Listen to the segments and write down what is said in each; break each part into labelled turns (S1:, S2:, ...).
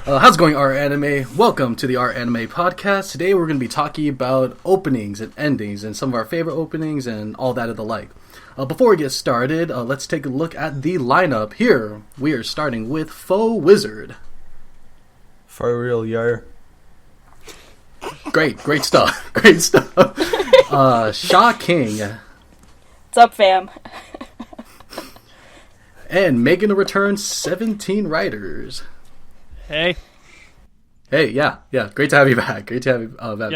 S1: How's it going, Our Anime? Welcome to the Our Anime podcast. Today we're going to be talking about openings and endings and some of our favorite openings and all that of the like. Before we get started, let's take a look at the lineup. Here, we are starting with Faux Wizard.
S2: For real, yo.
S1: Great stuff. Great stuff. Sha King.
S3: What's up, fam?
S1: And making a return, 17 Writers.
S4: Hey,
S1: yeah. Great to have you back. Great to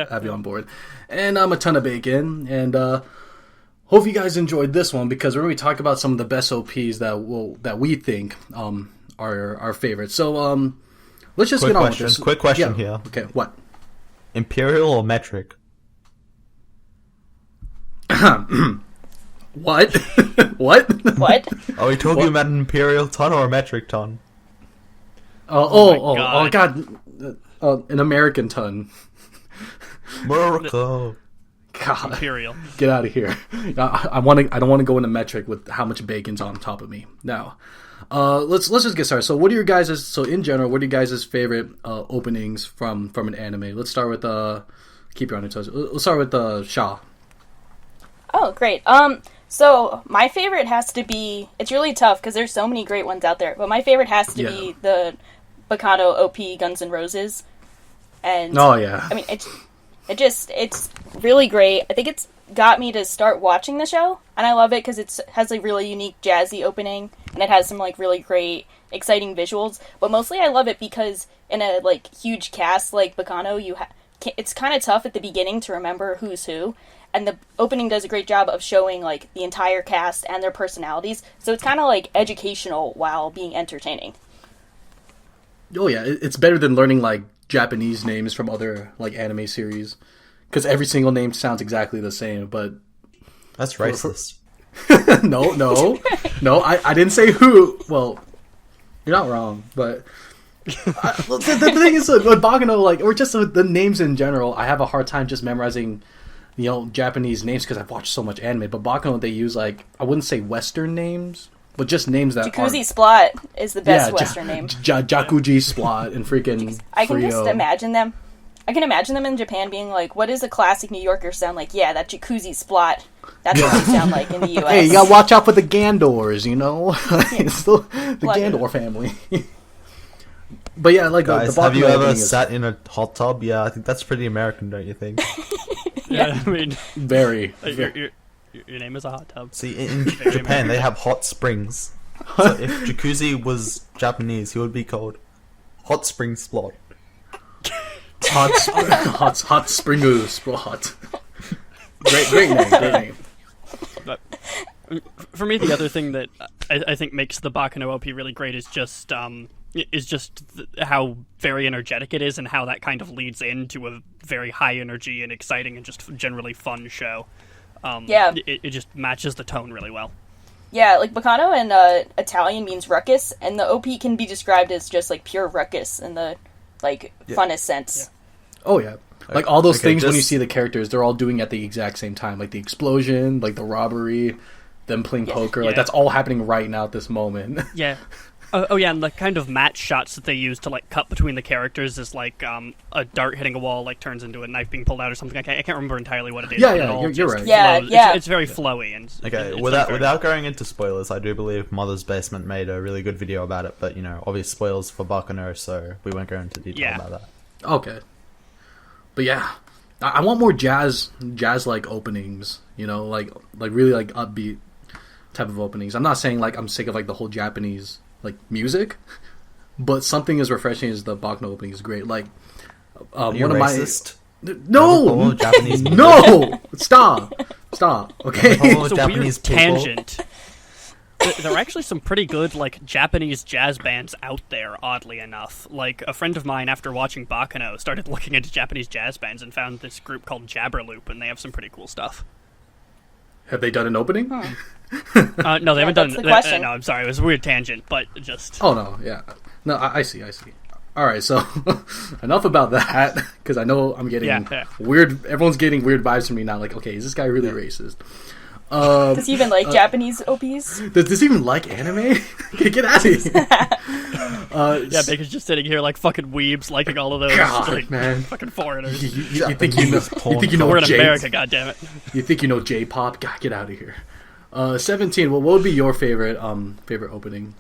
S1: have you on board. And I'm a ton of bacon. And hope you guys enjoyed this one because we're going to talk about some of the best OPs that we think are our favorites. So let's just get on with this.
S2: Quick question here.
S1: Okay, what?
S2: Imperial or metric?
S1: What? What?
S2: Are we talking about an imperial ton or a metric ton?
S1: Oh God! An American ton.
S2: Morocco.
S1: God,
S4: Imperial.
S1: Get out of here! I don't want to go into metric with how much bacon's on top of me. Now, let's just get started. So, what are your guys'? So, in general, what are you guys' favorite openings from an anime? Let's start with keep your on your toes. Let's start with Sha.
S3: Oh, great. So my favorite has to be, it's really tough because there's so many great ones out there, but my favorite has to be the Bacano OP Guns N' Roses. And I mean, it's really great. I think it's got me to start watching the show, and I love it because it has a really unique jazzy opening, and it has some like really great, exciting visuals. But mostly I love it because in a like huge cast like Bacano, it's kind of tough at the beginning to remember who's who. And the opening does a great job of showing, like, the entire cast and their personalities. So it's kind of, like, educational while being entertaining.
S1: Oh, yeah. It's better than learning, like, Japanese names from other, like, anime series. Because every single name sounds exactly the same, but...
S2: That's racist.
S1: No, I didn't say who. Well, you're not wrong, but... the thing is, with Bacano, like, or just the names in general, I have a hard time just memorizing... Japanese names because I've watched so much anime. But Bacano, they use, like, I wouldn't say Western names, but just names that
S3: Jacuzzi Splot is the best Western name.
S1: Jacuzzi Splot and freaking
S3: I can just imagine them. I can imagine them in Japan being like, what does a classic New Yorker sound like? Yeah, that Jacuzzi Splot. That's what they sound like in the U.S.
S1: Hey, you gotta watch out for the Gandors, you know? It's the Gandor family. But yeah, like,
S2: guys,
S1: the
S2: have you ever sat in a hot tub? Yeah, I think that's pretty American, don't you think?
S4: Yeah, I mean,
S1: very.
S4: Your name is a hot tub.
S2: See, in Japan, they have hot springs. So if Jacuzzi was Japanese, he would be called Hot Spring Splot.
S1: Hot Springu Splot. Great name.
S4: But for me, the other thing that I think makes the Bacano OP really great is just how very energetic it is and how that kind of leads into a very high energy and exciting and just generally fun show. It just matches the tone really well.
S3: Yeah, like Bacano in Italian means ruckus, and the OP can be described as just like pure ruckus in the funnest sense.
S1: Yeah. Oh yeah. Like all those things when you see the characters, they're all doing at the exact same time. Like the explosion, like the robbery, them playing poker, like that's all happening right now at this moment.
S4: Yeah. And the kind of match shots that they use to like cut between the characters is like a dart hitting a wall like turns into a knife being pulled out or something. I can't remember entirely what it is.
S1: You're right.
S4: It's very flowy and
S2: without going into spoilers, I do believe Mother's Basement made a really good video about it, but obvious spoilers for Bacano, so we won't go into detail about that.
S1: Okay, but yeah, I want more jazz like openings. Like really like upbeat type of openings. I'm not saying like I'm sick of like the whole Japanese like music, but something as refreshing as the Bacano opening is great. Like
S2: one of
S1: racist? No, Japanese no, stop. Okay,
S4: it's a Japanese weird tangent. There are actually some pretty good like Japanese jazz bands out there. Oddly enough, like a friend of mine, after watching Bacano, started looking into Japanese jazz bands and found this group called Jabberloop, and they have some pretty cool stuff.
S1: Have they done an opening?
S4: No, they haven't done.
S3: The
S4: no, I'm sorry, it was a weird tangent, but just.
S1: Oh no, yeah, no, I see. All right, so enough about that because I know I'm getting weird. Everyone's getting weird vibes from me now. Like, okay, is this guy really racist?
S3: Does he even like Japanese OPs?
S1: Does this even like anime? Get out of here.
S4: Yeah, Baker's just sitting here like fucking weebs, liking all of those
S1: God,
S4: like,
S1: man.
S4: fucking foreigners.
S1: You think you know
S4: We're in
S1: J-
S4: America, goddammit.
S1: You think you know J-pop? God, get out of here. 17. Well, what would be your favorite opening?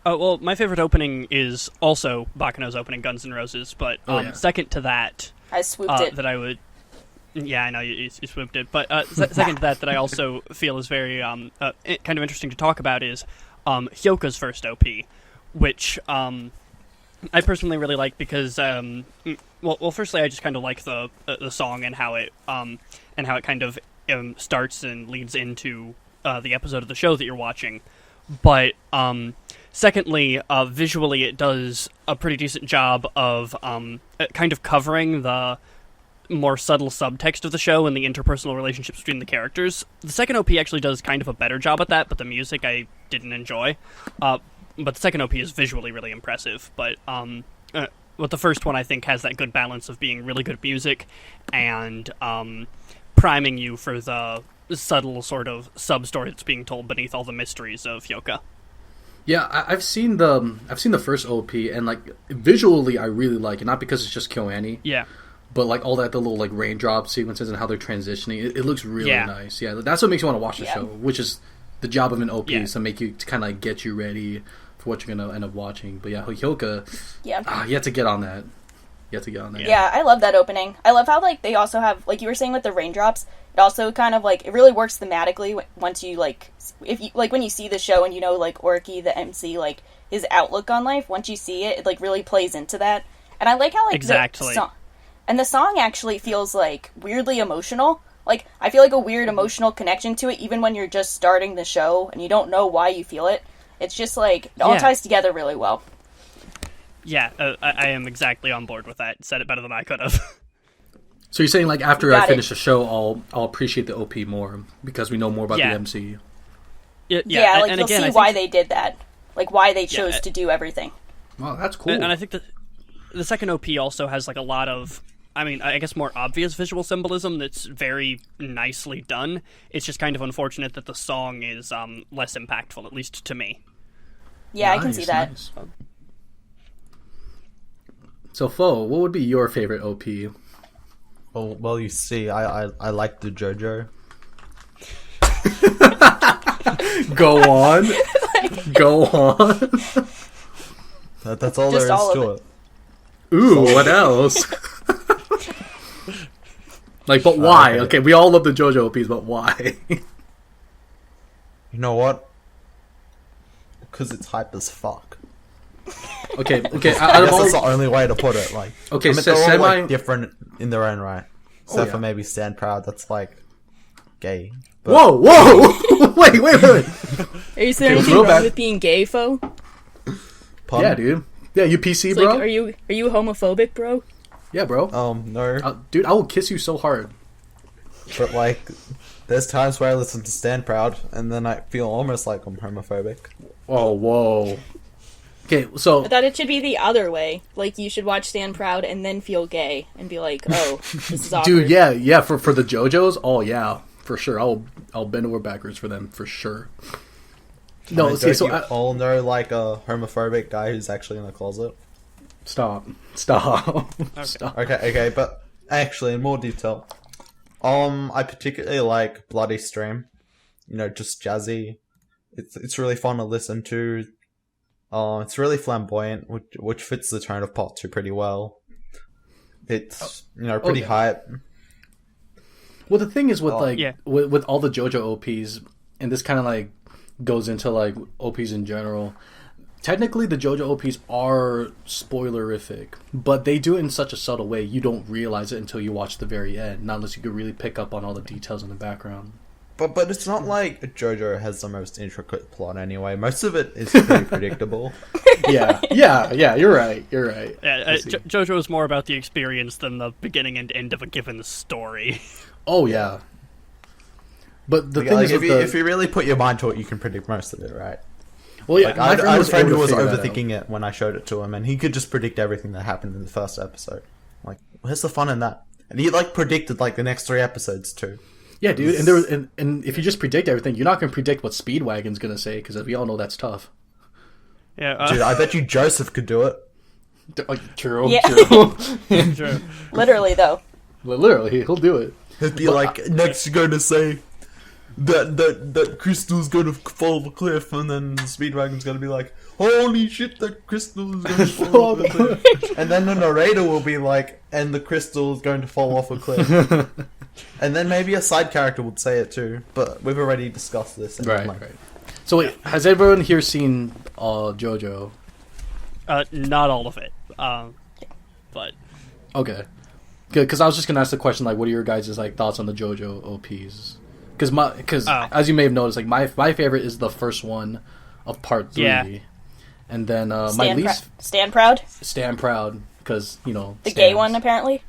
S4: Well, my favorite opening is also Baccano's opening, Guns N' Roses, but second to that,
S3: I swooped it.
S4: that I would. Yeah, I know you swooped it, but second to that I also feel is very kind of interesting to talk about is Hyoka's first OP, which I personally really like because well, firstly I just kind of like the song and how it kind of starts and leads into the episode of the show that you're watching, but secondly, visually it does a pretty decent job of kind of covering the more subtle subtext of the show and the interpersonal relationships between the characters. The second OP actually does kind of a better job at that, but the music I didn't enjoy. But the second OP is visually really impressive. But the first one I think has that good balance of being really good music and priming you for the subtle sort of sub-story that's being told beneath all the mysteries of Hyoka.
S1: Yeah, I've seen the first OP, and like visually I really like it, not because it's just KyoAni.
S4: Yeah.
S1: But like all that, the little like raindrop sequences and how they're transitioning, it looks really nice. Yeah, that's what makes you want to watch the show, which is the job of an OP, is to make you to kind of like get you ready for what you're gonna end up watching. But yeah, Hyoka, you have to get on that.
S3: Yeah, I love that opening. I love how like they also have, like you were saying with the raindrops, it also kind of like it really works thematically once you like if you like when you see the show and you know like Orky the MC like his outlook on life. Once you see it, it like really plays into that. And I like how like
S4: exactly.
S3: And the song actually feels, like, weirdly emotional. Like, I feel like a weird emotional connection to it, even when you're just starting the show and you don't know why you feel it. It's just, like, it all ties together really well.
S4: Yeah, I am exactly on board with that. Said it better than I could have.
S1: So you're saying, like, after I finish the show, I'll appreciate the OP more, because we know more about the MC.
S3: Yeah, like, you'll see why they did that. Like, why they chose to do everything.
S1: Wow, that's cool.
S4: And I think that the second OP also has, like, a lot of, I mean, I guess more obvious visual symbolism that's very nicely done. It's just kind of unfortunate that the song is less impactful, at least to me.
S3: Yeah, nice, I can see that. Nice.
S1: So, Fo, what would be your favorite OP?
S2: Well, you see, I like the JoJo.
S1: Go on. Go on.
S2: That's all just there is to it.
S1: Ooh, what else? Like, but why? Okay, we all love the JoJo OPs, but why?
S2: You know what? Because it's hype as fuck.
S1: Okay.
S2: I guess that's the only way to put it. Like,
S1: okay,
S2: I mean, they're all like different in their own right, except for maybe Stand Proud. That's like gay. But...
S1: Whoa! wait!
S5: Are you saying anything wrong with being gay, Fo?
S1: Yeah, dude. Yeah, you PC,
S5: it's
S1: bro?
S5: Like, are you homophobic, bro?
S1: Yeah, bro.
S2: No.
S1: Dude, I will kiss you so hard.
S2: But, like, there's times where I listen to Stand Proud, and then I feel almost like I'm homophobic.
S1: Oh, whoa. Okay, so...
S5: I thought it should be the other way. Like, you should watch Stand Proud and then feel gay, and be like, oh, this is awkward.
S1: Dude, yeah, for the JoJos, oh, yeah, for sure. I'll bend over backwards for them, for sure.
S2: No, I mean, okay, so you all know like a homophobic guy who's actually in a closet.
S1: Stop.
S2: Okay.
S1: Stop.
S2: Okay, but actually, in more detail, I particularly like Bloody Stream. You know, just jazzy. It's really fun to listen to. It's really flamboyant, which fits the tone of Part 2 pretty well. It's pretty hype.
S1: Well, the thing is with with all the JoJo OPs, and this kind of like goes into like OPs in general. Technically, the JoJo OPs are spoilerific, but they do it in such a subtle way you don't realize it until you watch the very end. Not unless you could really pick up on all the details in the background.
S2: But it's not like JoJo has the most intricate plot anyway. Most of it is pretty predictable.
S1: Yeah. You're right.
S4: Yeah, JoJo is more about the experience than the beginning and end of a given story.
S1: Oh yeah. But the thing is,
S2: if you really put your mind to it, you can predict most of it, right?
S1: Well, yeah,
S2: I had a friend who was overthinking it when I showed it to him, and he could just predict everything that happened in the first episode. Like, where's the fun in that? And he like predicted like the next 3 episodes too.
S1: Yeah, dude, and there was, and if you just predict everything, you're not going to predict what Speedwagon's going to say, because we all know that's tough.
S4: Yeah,
S2: Dude, I bet you Joseph could do it.
S1: True,
S3: Yeah.
S1: true.
S4: true.
S3: Literally, though.
S1: Literally, he'll do it.
S2: He'd be like, next you're going to say that Crystal's going to fall off a cliff, and then Speedwagon's going to be like, holy shit, that crystal is going to fall off a cliff. And then the narrator will be like, and the crystal is going to fall off a cliff. And then maybe a side character would say it too, but we've already discussed this.
S1: Right. So wait, has everyone here seen JoJo?
S4: Not all of it, but
S1: Okay. Because I was just gonna ask the question, like, what are your guys' like thoughts on the JoJo OPs? Because as you may have noticed, like my favorite is the first one of part 3,
S4: Yeah.
S1: and then my least
S3: Stand Proud?
S1: Stand Proud, because
S3: The gay one, apparently?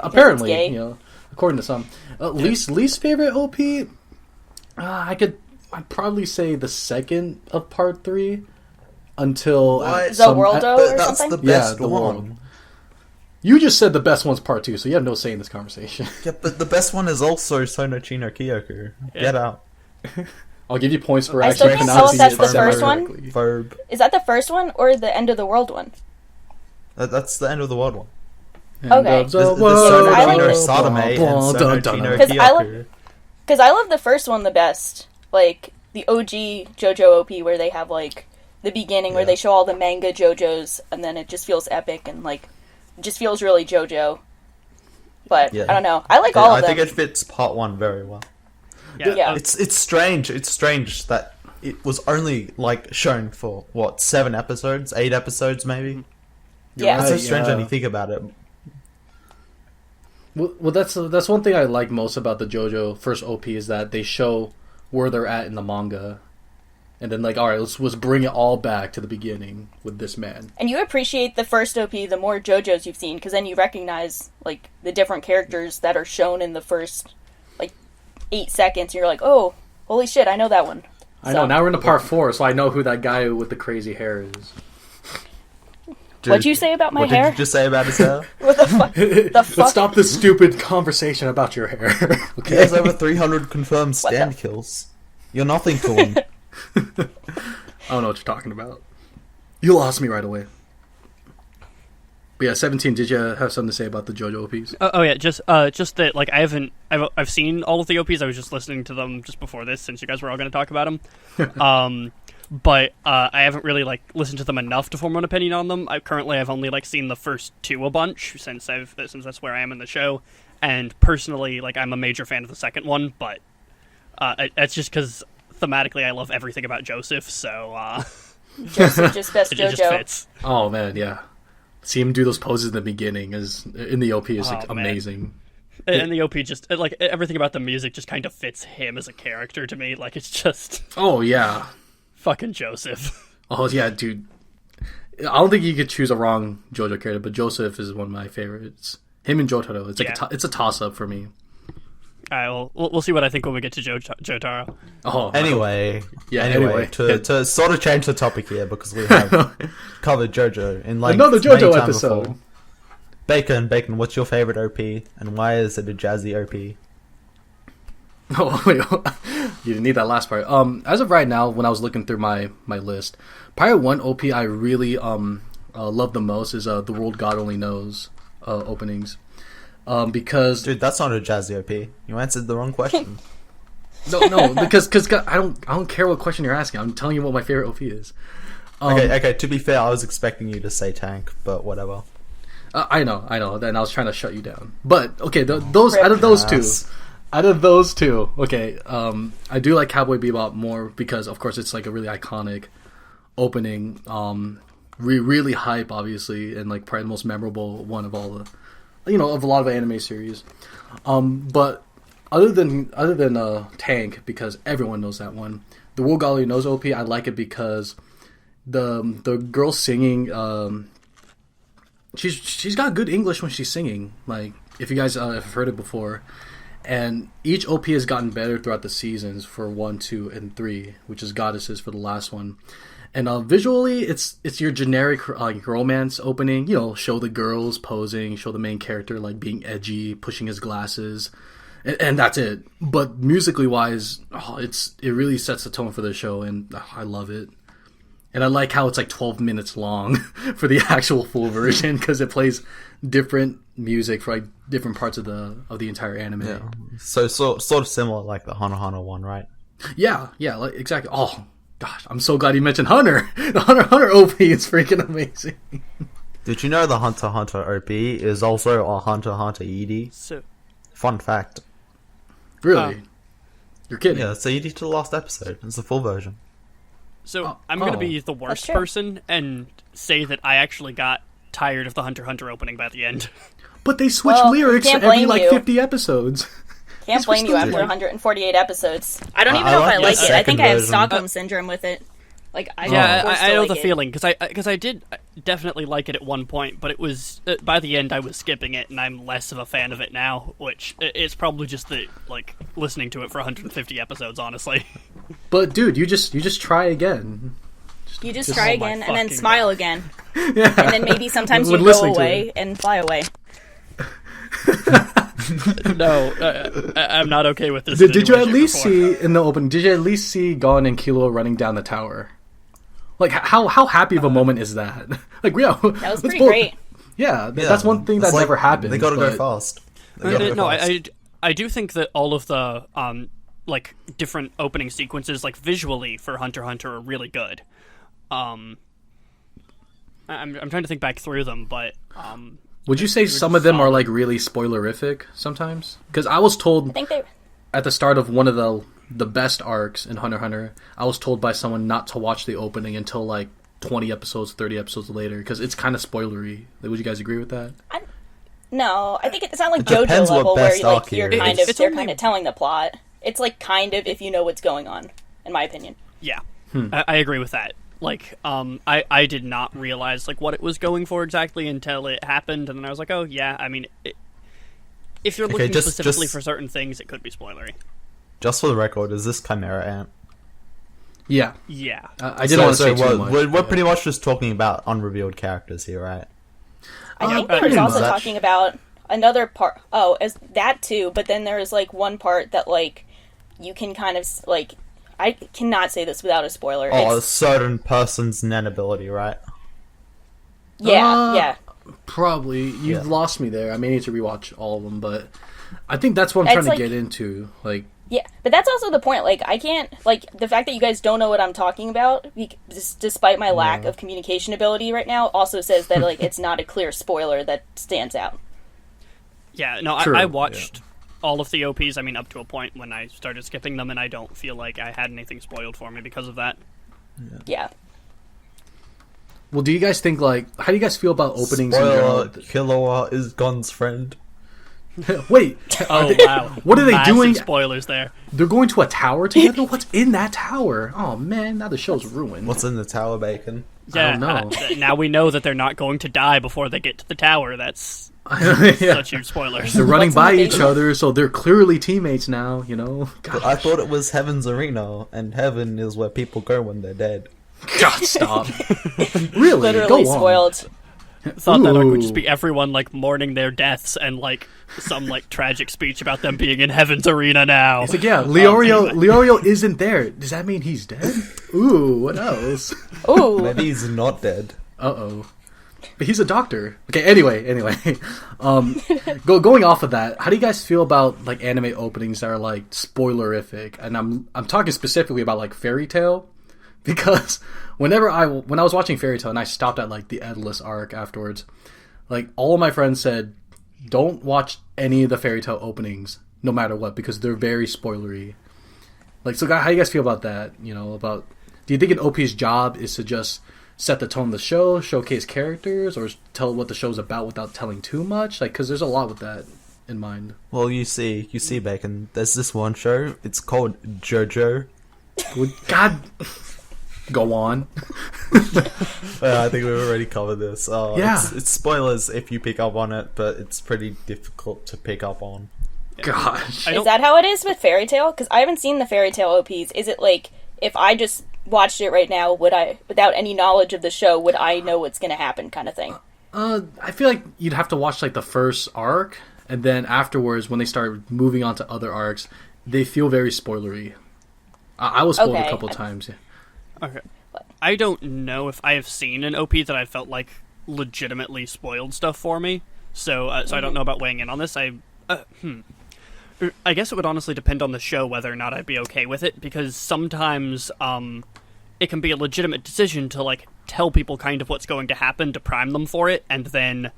S1: apparently,
S3: gay.
S1: according to some. Least favorite OP, I'd probably say the second of part 3 until
S3: Worldo or
S2: that's
S3: something?
S2: the best
S1: the
S2: one.
S1: World. You just said the best one's part 2, so you have no say in this conversation.
S2: Yeah, but the best one is also Sonochi no Kyoku.
S4: Yeah.
S2: Get out.
S1: I'll give you points for
S3: I still
S1: actually
S3: can't tell if
S1: pronouncing
S3: that's
S1: it
S3: the first one.
S1: correctly.
S2: Verb.
S3: Is that the first one or the End of the World one?
S2: That's the end of the world one.
S3: Okay.
S2: There's
S3: I
S2: Sonochi
S3: like
S2: no
S3: it.
S2: Sadame and Sonochi no
S3: 'Cause I love-
S2: Kyoku.
S3: Because I love the first one the best. Like, the OG JoJo OP where they have, like, the beginning where
S2: Yeah.
S3: they show all the manga JoJos, and then it just feels epic and, like, it just feels really JoJo. But,
S2: Yeah.
S3: I don't know. I like all of
S2: I
S3: them.
S2: think it fits part 1 very well.
S3: Yeah.
S2: It's strange. It's strange that it was only like shown for what 7 episodes, 8 episodes, maybe.
S3: Yeah.
S2: It's so strange
S1: yeah.
S2: when you think about it.
S1: Well, that's one thing I like most about the JoJo first OP is that they show where they're at in the manga, and then like, all right, let's bring it all back to the beginning with this man.
S3: And you appreciate the first OP the more JoJo's you've seen, because then you recognize, like, the different characters that are shown in the first, like, 8 seconds, and you're like, oh, holy shit, I know that one.
S1: I know. Now we're into part 4, so I know who that guy with the crazy hair is.
S2: Dude,
S3: What'd you say about my
S2: what
S3: hair?
S2: did you just say about his hair?
S3: What the fuck? The
S1: Let's
S3: fuck?
S1: stop this stupid conversation about your hair.
S2: He
S1: Okay.
S2: has over 300 confirmed
S3: What
S2: stand
S3: the-
S2: kills. You're nothing to him.
S1: I don't know what you're talking about. You lost me right away. But yeah, 17. Did you have something to say about the JoJo OPs?
S4: Oh yeah, just that like I've seen all of the OPs. I was just listening to them just before this, since you guys were all going to talk about them. But I haven't really like listened to them enough to form an opinion on them. I've only like seen the first 2 a bunch since that's where I am in the show. And personally, like, I'm a major fan of the second one, but it's just because thematically I love everything about Joseph, so
S3: Joseph just best
S4: it just
S3: JoJo.
S4: fits.
S1: Oh man, yeah. See him do those poses in the beginning in the OP is like,
S4: Oh, man.
S1: amazing.
S4: And the OP just like everything about the music just kind of fits him as a character to me. Like, it's just
S1: Oh yeah.
S4: fucking Joseph.
S1: Oh yeah, dude. I don't think you could choose a wrong JoJo character, but Joseph is one of my favorites. Him and Jotaro, it's like
S4: Yeah.
S1: it's a toss up for me.
S4: All right, well, we'll see what I think when we get to Jotaro.
S1: Oh,
S2: Anyway,
S1: Yeah,
S2: Anyway,
S1: anyway.
S2: to sort of change the topic here because we have covered JoJo in like
S1: Another
S2: many
S1: JoJo
S2: time
S1: episode.
S2: before. Bacon, what's your favorite OP and why is it a jazzy OP?
S1: Oh, wait, you didn't need that last part. As of right now, when I was looking through my list, probably one OP I really love the most is the World God Only Knows openings. Because
S2: Dude, that's not a jazzy OP. You answered the wrong question.
S1: no, because I don't care what question you're asking. I'm telling you what my favorite OP is.
S2: Okay. To be fair, I was expecting you to say tank, but whatever.
S1: I know. Then I was trying to shut you down. But okay, those
S3: Rip.
S1: out of those
S2: Yes.
S1: two, okay. I do like Cowboy Bebop more because, of course, it's like a really iconic opening. Really hype, obviously, and like probably the most memorable one of all the, of a lot of anime series. But other than Tank, because everyone knows that one, the World God Only Knows OP, I like it because the girl singing. She's got good English when she's singing. Like, if you guys have heard it before, and each OP has gotten better throughout the seasons for 1, 2, and 3, which is Goddesses for the last one. And visually, it's your generic romance opening. Show the girls posing, show the main character like being edgy, pushing his glasses, and that's it. But musically wise, it really sets the tone for the show, and I love it. And I like how it's like 12 minutes long for the actual full version because it plays different music for like different parts of the entire anime.
S2: Yeah. So sort of similar like the Hunter x Hunter one, right?
S1: Yeah, like exactly. Oh gosh, I'm so glad you mentioned Hunter. The Hunter x Hunter OP is freaking amazing.
S2: Did you know the Hunter x Hunter OP is also a Hunter x Hunter ED?
S4: So,
S2: Fun fact.
S1: Really? You're kidding?
S2: Yeah, it's the ED to the last episode. It's the full version.
S4: I'm going to be the worst person and say that I actually got tired of the Hunter x Hunter opening by the end.
S1: But they switch lyrics every like 50 episodes.
S3: Can't blame you after 148 episodes. I don't even know if I like it. I think I have Stockholm syndrome with it. Like I
S4: know the feeling because I did definitely like it at one point, but it was by the end I was skipping it, and I'm less of a fan of it now. Which it's probably just the like listening to it for 150 episodes, honestly.
S1: But dude, you just try again.
S3: You just try again and then smile again,
S1: Yeah.
S3: and then maybe sometimes you go away and fly away.
S4: No, I'm not okay with this.
S1: Did you at least see in the open? Did you at least see Gon and Kilo running down the tower? Like how happy of a moment is that? Like that
S3: was pretty great.
S1: Yeah, that's one thing that never happened.
S2: They gotta go fast.
S4: I do think that all of the like different opening sequences, like visually for Hunter x Hunter, are really good. I'm trying to think back through them, but
S1: would you say some of them are like really spoilerific sometimes? Because I was told at the start of one of the best arcs in Hunter x Hunter, I was told by someone not to watch the opening until like 20 episodes, 30 episodes later, because it's kind of spoilery. Would you guys agree with that?
S3: No, I think it's not like JoJo level where you're kind of telling the plot. It's like kind of if you know what's going on, in my opinion.
S4: Yeah, I agree with that. Like, I did not realize like what it was going for exactly until it happened, and then I was like, oh yeah. I mean, if you're looking specifically for certain things, it could be spoilery.
S2: Just for the record, is this Chimera Ant?
S1: Yeah.
S4: Yeah.
S1: I didn't want to say too much.
S2: We're pretty much just talking about unrevealed characters here, right?
S3: I think there was also talking about another part. Oh, as that too, but then there is like one part that like you can kind of like. I cannot say this without a spoiler.
S2: A certain person's Nen ability, right?
S3: Yeah.
S1: Probably. You've lost me there. I may need to rewatch all of them, but I think that's what I'm trying to get into. Like,
S3: yeah, but that's also the point. Like, I can't, like, the fact that you guys don't know what I'm talking about, despite my lack of communication ability right now, also says that, like, it's not a clear spoiler that stands out.
S4: Yeah, no, I watched all of the OPs, I mean, up to a point when I started skipping them, and I don't feel like I had anything spoiled for me because of that.
S3: Yeah.
S1: Well, do you guys think, like, how do you guys feel about openings in general?
S2: Killua is Gon's friend.
S1: Wait.
S4: Wow.
S1: What are they doing?
S4: Spoilers there.
S1: They're going to a tower together? What's in that tower? Oh, man, now the show's ruined.
S2: What's in the tower, Bacon?
S4: Yeah,
S1: I don't know.
S4: Now we know that they're not going to die before they get to the tower. That's such huge spoilers.
S1: They're running by each other, so they're clearly teammates now, you know?
S2: But I thought it was Heaven's Arena, and Heaven is where people go when they're dead.
S1: God, stop. Really?
S3: Literally
S1: Go on.
S3: spoiled.
S4: Thought that would just be everyone like mourning their deaths and like some like tragic speech about them being in Heaven's Arena now.
S1: It's like, yeah, Leorio isn't there. Does that mean he's dead? Ooh, what else?
S3: Ooh.
S2: Maybe he's not dead.
S1: Uh-oh. But he's a doctor. Okay, anyway. Going off of that, how do you guys feel about like anime openings that are like spoilerific? And I'm talking specifically about like Fairy Tail, because when I was watching Fairy Tail and I stopped at like the Endless arc afterwards, like all of my friends said, don't watch any of the Fairy Tail openings, no matter what, because they're very spoilery. Like, so how do you guys feel about that? You know, do you think an OP's job is to just set the tone of the show, showcase characters, or tell what the show's about without telling too much? Like, because there's a lot with that in mind.
S2: Well, you see, Bacon, there's this one show, it's called JoJo.
S1: God... Go on.
S2: I think we've already covered this.
S1: Yeah.
S2: It's spoilers if you pick up on it, but it's pretty difficult to pick up on.
S1: Gosh.
S3: Is that how it is with Fairy Tail? Because I haven't seen the Fairy Tail OPs. Is it like, if I just watched it right now, would I, without any knowledge of the show, would I know what's going to happen kind of thing?
S1: I feel like you'd have to watch like the first arc, and then afterwards, when they start moving on to other arcs, they feel very spoilery. I was spoiled a couple times. Yeah.
S4: Okay. I don't know if I have seen an OP that I felt like legitimately spoiled stuff for me, so I don't know about weighing in on this. I guess it would honestly depend on the show whether or not I'd be okay with it, because sometimes it can be a legitimate decision to like tell people kind of what's going to happen to prime them for it, and then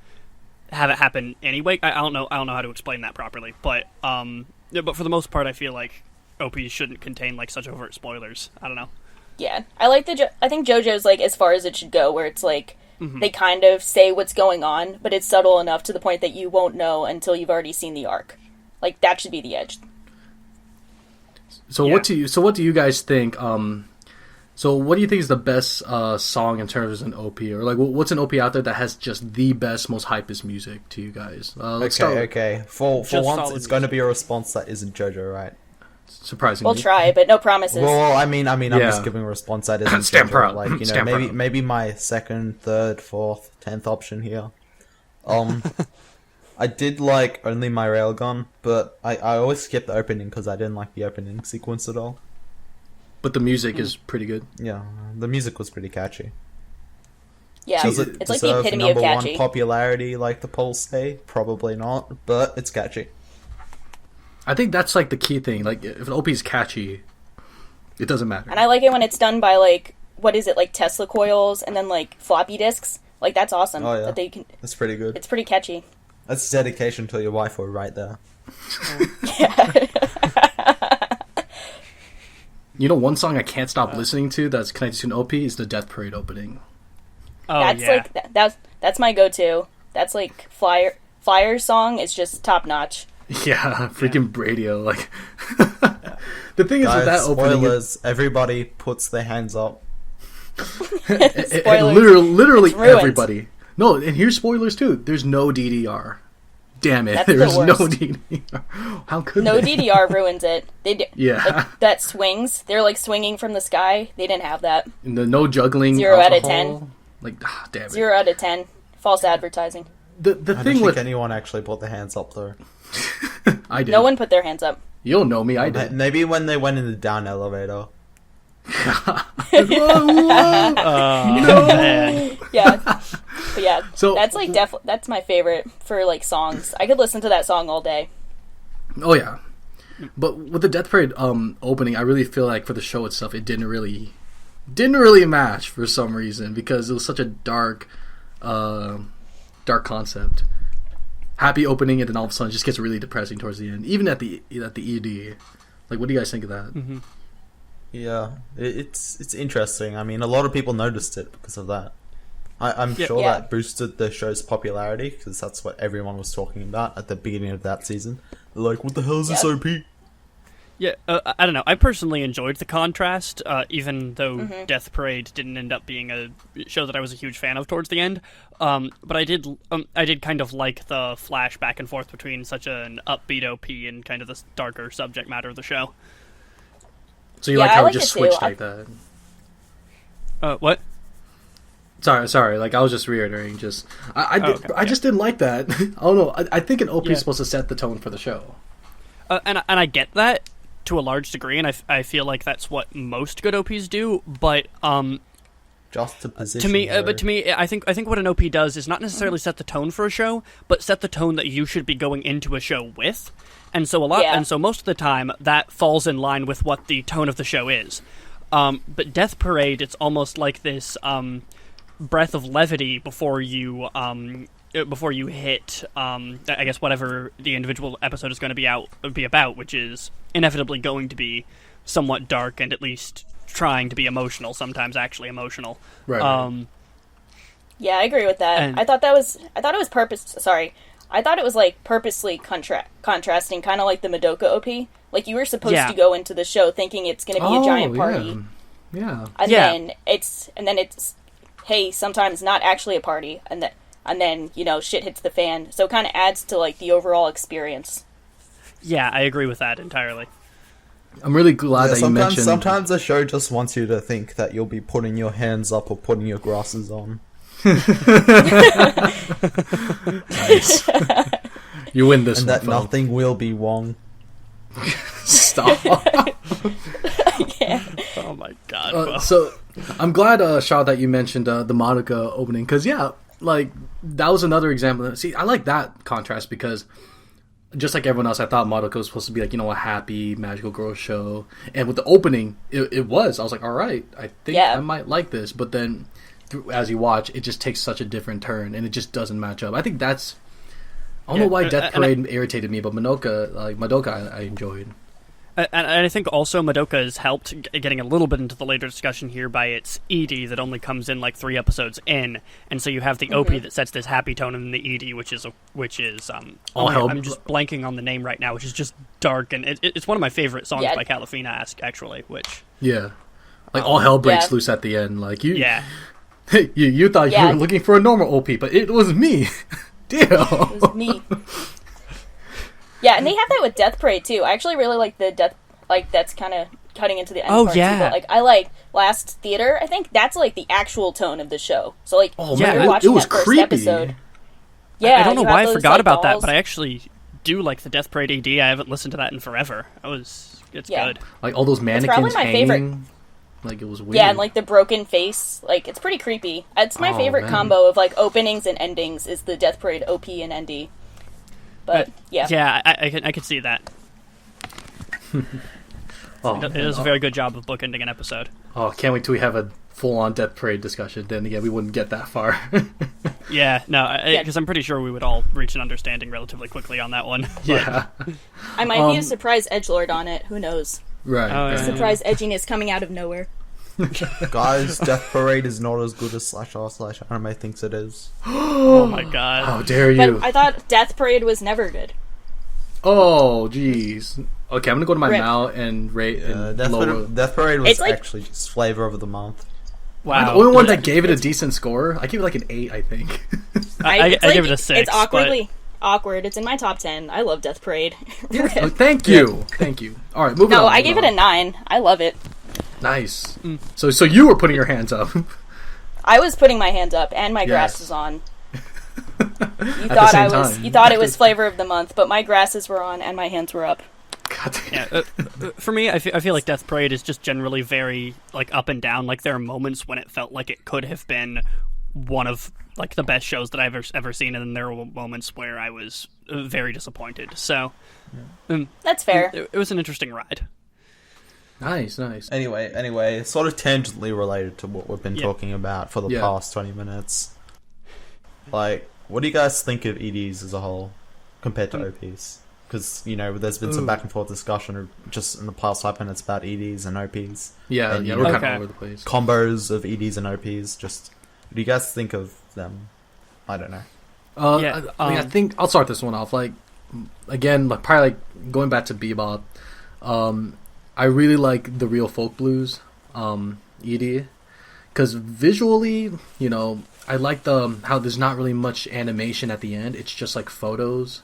S4: have it happen anyway. I don't know how to explain that properly, but for the most part, I feel like OPs shouldn't contain like such overt spoilers. I don't know.
S3: Yeah, I think JoJo's like as far as it should go, where it's like they kind of say what's going on, but it's subtle enough to the point that you won't know until you've already seen the arc. Like that should be the edge.
S1: So what do you guys think? So what do you think is the best song in terms of an OP, or like what's an OP out there that has just the best, most hypest music to you guys?
S2: Okay. For once, it's
S4: music.
S2: going to be a response that isn't JoJo, right?
S1: Surprisingly,
S3: We'll try, but no promises.
S2: Well, I'm just giving a response that isn't
S1: Stand
S2: JoJo.
S1: proud.
S2: Like, you know,
S1: Stand proud.
S2: maybe my second, third, fourth, 10th option here. I did like Only My Railgun, but I always skipped the opening because I didn't like the opening sequence at all.
S1: But the music is pretty good.
S2: Yeah, the music was pretty catchy.
S3: Yeah,
S2: Does it
S3: it's like the
S2: deserve
S3: epitome of
S2: number one
S3: catchy.
S2: popularity like the polls say? Probably not, but it's catchy.
S1: I think that's like the key thing. Like if an OP is catchy, it doesn't matter.
S3: And I like it when it's done by like like Tesla coils and then like floppy disks. Like that's awesome.
S2: Oh yeah,
S3: That they can.
S2: that's pretty good.
S3: It's pretty catchy.
S2: That's dedication to your waifu right there.
S1: You know, one song I can't stop listening to that's connected to an OP is the Death Parade opening.
S4: Oh,
S3: That's
S4: yeah.
S3: like that's my go-to. That's like Flyer's song is just top notch.
S1: Yeah, freaking radio. Like the thing is
S2: Guys,
S1: with that opening,
S2: spoilers, everybody puts their hands up.
S3: Spoilers.
S1: literally
S3: It's ruined.
S1: everybody. No, and here's spoilers too. There's no DDR. Damn it,
S3: That's the
S1: there's no
S3: worst.
S1: DDR. How could
S3: No
S1: they?
S3: DDR ruins it. They do.
S1: Yeah.
S3: Like, that swings. They're like swinging from the sky. They didn't have that.
S1: And the no juggling.
S3: 0 out of
S1: alcohol.
S3: 10.
S1: Like, damn it.
S3: 0 out of 10. False advertising.
S1: The
S2: I don't
S1: thing
S2: think
S1: with
S2: anyone actually put their hands up though.
S1: I did.
S3: No one put their hands up.
S1: You don't know me. I did.
S2: Maybe when they went in the down elevator.
S4: Man.
S3: Yeah. But yeah,
S1: So-
S3: that's like that's my favorite for like songs. I could listen to that song all day.
S1: Oh yeah, but with the Death Parade opening, I really feel like for the show itself, it didn't really match for some reason because it was such a dark concept. Happy opening, and then all of a sudden, it just gets really depressing towards the end. Even at the ED, like, what do you guys think of that?
S4: Mm-hmm.
S2: Yeah, it's interesting. I mean, a lot of people noticed it because of that. I'm sure
S3: Yeah.
S2: that boosted the show's popularity because that's what everyone was talking about at the beginning of that season. They're like, what the hell is this
S3: Yeah.
S2: OP?
S4: Yeah, I don't know. I personally enjoyed the contrast, even though Death Parade didn't end up being a show that I was a huge fan of towards the end. But I did kind of like the flash back and forth between such an upbeat OP and kind of the darker subject matter of the show.
S1: So you
S3: Yeah,
S1: like
S3: I
S1: how it
S3: like
S1: just
S3: it too.
S1: switched like that?
S4: What?
S1: Sorry. Like I was just reiterating. I
S4: okay,
S1: just didn't like that. I don't know. I think an OP
S4: Yeah.
S1: is supposed to set the tone for the show.
S4: And I get to a large degree, and I feel like that's what most good OPs do. But
S2: Just to position.
S4: to me,
S2: though.
S4: I think what an OP does is not necessarily set the tone for a show, but set the tone that you should be going into a show with. And so most of the time that falls in line with what the tone of the show is. But Death Parade, it's almost like this breath of levity before you hit I guess whatever the individual episode is going to be about, which is inevitably going to be somewhat dark and at least trying to be emotional, sometimes actually emotional.
S1: Right.
S3: Yeah, I agree with that.
S4: And-
S3: I thought it was like purposely contrasting, kind of like the Madoka OP. Like you were supposed
S4: Yeah.
S3: to go into the show thinking it's going to be a giant party,
S1: Yeah.
S3: and
S4: Yeah.
S3: then it's hey, sometimes not actually a party, and then shit hits the fan. So it kind of adds to like the overall experience.
S4: Yeah, I agree with that entirely.
S1: I'm really glad that you mentioned.
S2: Sometimes the show just wants you to think that you'll be putting your hands up or putting your glasses on.
S1: Nice. You win this
S2: and
S1: one,
S2: that
S1: Fo.
S2: nothing will be wrong.
S1: Stop.
S4: Oh my god. Bo.
S1: So I'm glad, Shaw, that you mentioned the Madoka opening, because like that was another example. See, I like that contrast because just like everyone else, I thought Madoka was supposed to be like, a happy magical girl show, and with the opening, it was. I was like, all right, I think I might like this, but then as you watch, it just takes such a different turn, and it just doesn't match up. I think that's. I don't know why Death Parade irritated me, but Madoka I enjoyed.
S4: And I think also Madoka has helped getting a little bit into the later discussion here by its ED that only comes in like 3 episodes in, and so you have the OP that sets this happy tone in the ED, which is I'm just blanking on the name right now, which is just dark, and it's one of my favorite songs by Calafina, actually. Which
S1: like all hell breaks loose at the end, like you you thought you were looking for a normal OP, but it was me. Damn,
S3: it was me. Yeah, and they have that with Death Parade too. I actually really like the Death, like that's kind of cutting into the end part too. But like I like Last Theater. I think that's like the actual tone of the show. So like,
S1: you're watching
S3: it was that first episode. Yeah,
S4: I don't know why I forgot about that, but I actually do like the Death Parade AD. I haven't listened to that in forever. It's good.
S1: Like all those mannequins
S3: my
S1: hanging.
S3: Favorite.
S1: Like it was weird.
S3: Yeah, and like the broken face. Like it's pretty creepy. It's my favorite combo of like openings and endings is the Death Parade OP and ND. But
S4: I could see that. It does a very good job of bookending an episode.
S1: Oh, can't wait till we have a full-on Death Parade discussion. Then we wouldn't get that far.
S4: Because I'm pretty sure we would all reach an understanding relatively quickly on that one.
S1: Yeah,
S3: I might be a surprise edgelord on it. Who knows?
S1: Right.
S3: Surprise edginess coming out of nowhere.
S2: Guys, Death Parade is not as good as /r/anime thinks it is.
S4: Oh my god.
S1: How dare you.
S3: But I thought Death Parade was never good.
S1: Oh, jeez. Okay, I'm gonna go to my Mao and rate and
S2: Death Parade was actually just flavor of the month.
S4: Wow.
S1: I'm the only one that gave it a decent score. I gave it like an 8, I think.
S4: I give it a 6.
S3: It's awkwardly awkward. It's in my top 10. I love Death Parade.
S1: Oh, thank you. Thank you. All right, moving on.
S3: No, I gave it a 9. I love it.
S1: Nice. So you were putting your hands up.
S3: I was putting my hands up, and my grass was on. You thought it was flavor of the month, but my grasses were on and my hands were up.
S1: God damn.
S4: For me, I feel like Death Parade is just generally very like up and down. Like there are moments when it felt like it could have been one of like the best shows that I've ever seen, and then there were moments where I was very disappointed. So
S3: that's fair.
S4: It was an interesting ride.
S1: Nice.
S2: Anyway, sort of tangentially related to what we've been talking about for the past 20 minutes. Like, what do you guys think of EDs as a whole compared to OPs? Because, there's been some back and forth discussion just in the past 5 minutes about EDs and OPs.
S1: Yeah, we're kind of all over the place.
S2: Combos of EDs and OPs. Just, what do you guys think of them? I don't know.
S1: I think I'll start this one off. Like, again, probably like going back to Bebop. I really like the Real Folk Blues ED because visually, I like how there's not really much animation at the end. It's just like photos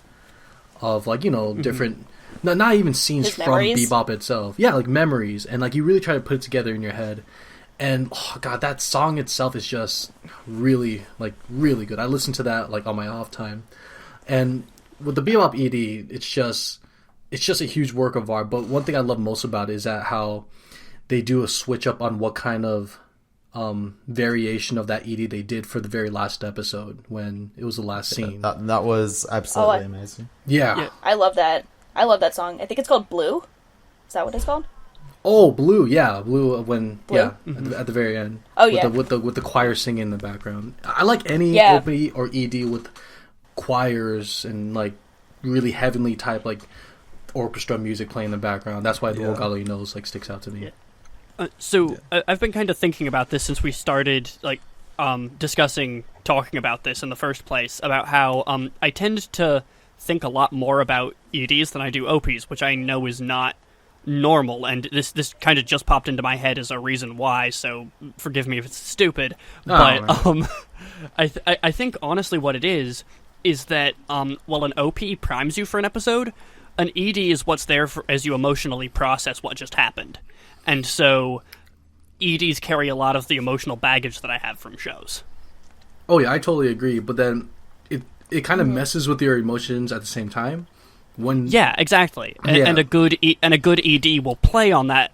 S1: of like different, not even scenes from Bebop itself. Yeah, like memories, and like you really try to put it together in your head. And oh god, that song itself is just really good. I listen to that like on my off time, and with the Bebop ED, it's just a huge work of art. But one thing I love most about it is that how they do a switch up on what kind of variation of that ED they did for the very last episode when it was the last scene.
S2: That was absolutely amazing.
S1: Yeah.
S3: I love that. I love that song. I think it's called Blue. Is that what it's called?
S1: Oh, Blue. Yeah, Blue. At the very end.
S3: Oh,
S1: with the choir singing in the background. I like any OP or ED with choirs and like really heavenly type like orchestra music playing in the background. That's why the Ogalo Knows like sticks out to me.
S4: I've been kind of thinking about this since we started like talking about this in the first place, about how I tend to think a lot more about EDs than I do OPs, which I know is not normal, and this kind of just popped into my head as a reason why, so forgive me if it's stupid, but I think honestly what it is that while an OP primes you for an episode, an ED is what's there as you emotionally process what just happened. And so EDs carry a lot of the emotional baggage that I have from shows.
S1: Oh yeah, I totally agree. But then it kind of messes with your emotions at the same time.
S4: Yeah, exactly. And a good ED will play on that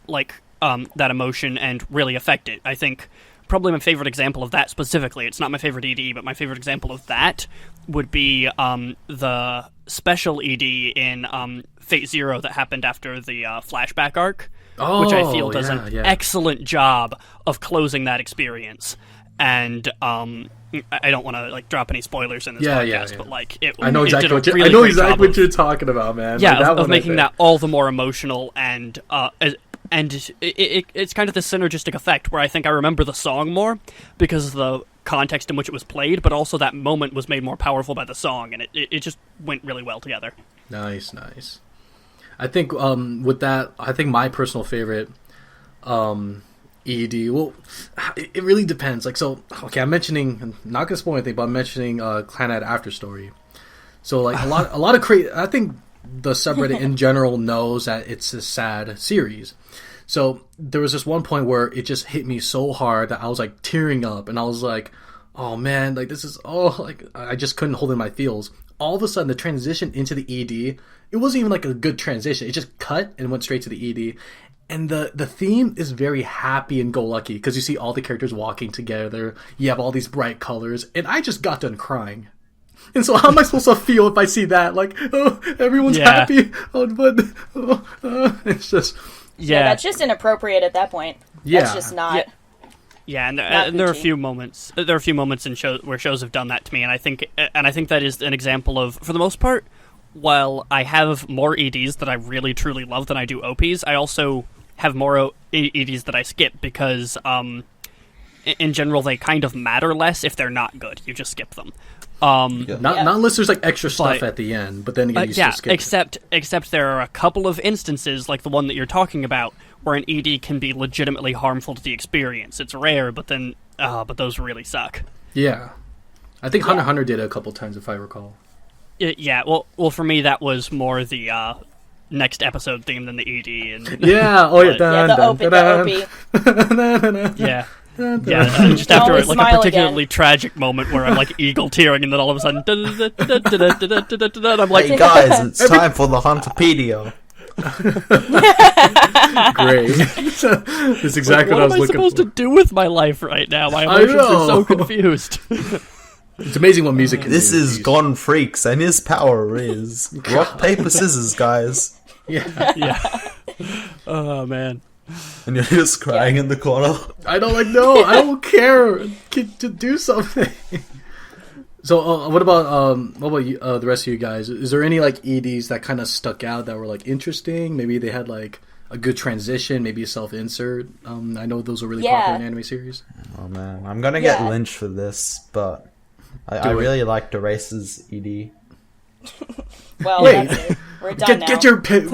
S4: that emotion and really affect it. I think probably my favorite example of that specifically, it's not my favorite ED, but my favorite example of that would be the special ED in Fate Zero that happened after the flashback arc, which I feel does an excellent job of closing that experience. And I don't want to drop any spoilers in this podcast, but
S1: I know exactly what you're talking about, man.
S4: Yeah, of making that all the more emotional and it's kind of this synergistic effect where I think I remember the song more because of the context in which it was played, but also that moment was made more powerful by the song, and it just went really well together.
S1: Nice. I think with that, I think my personal favorite ED. Well, it really depends. I'm not gonna spoil anything, but I'm mentioning Clanad After Story. So a lot of I think the subreddit in general knows that it's a sad series. So there was this one point where it just hit me so hard that I was tearing up, and I was like, "Oh man, this is I just couldn't hold in my feels." All of a sudden, the transition into the ED, it wasn't even a good transition. It just cut and went straight to the ED. And the theme is very happy and go lucky because you see all the characters walking together. You have all these bright colors, and I just got done crying. And so how am I supposed to feel if I see that? Everyone's happy. It's just...
S3: Yeah, that's just inappropriate at that point.
S1: Yeah.
S3: That's just not...
S4: Yeah, and there are a few moments. There are a few moments in shows where shows have done that to me, and I think that is an example of, for the most part, while I have more EDs that I really truly love than I do OPs, I also have more EDs that I skip because, in general, they kind of matter less if they're not good. You just skip them.
S1: Not unless there's extra stuff at the end, but then again, you still skip
S4: except there are a couple of instances, like the one that you're talking about, where an ED can be legitimately harmful to the experience. It's rare, but those really suck.
S1: Yeah. I think Hunter x Hunter did it a couple times, if I recall.
S4: Well, for me, that was more the next episode theme than the ED. And,
S1: the
S3: OP.
S4: Yeah. Just after a particularly tragic moment where I'm eagle tearing, and then all of a sudden, I'm like,
S2: "Hey guys, it's time for the Hunterpedia."
S1: Great. That's exactly what I was looking for. What am I
S4: supposed to do with my life right now? My emotions are so confused.
S1: It's amazing what music can do.
S2: This is Gone Freaks, and his power is rock, paper, scissors, guys.
S1: Yeah.
S4: Oh, man.
S2: And you're just crying in the corner.
S1: I don't care. To do something. So, what about you, the rest of you guys? Is there any EDs that kind of stuck out that were interesting? Maybe they had a good transition, maybe a self-insert. I know those are really popular in anime series.
S2: Oh man, I'm gonna get lynched for this, but I really liked Eraser's ED.
S3: Well, that's it. We're done now.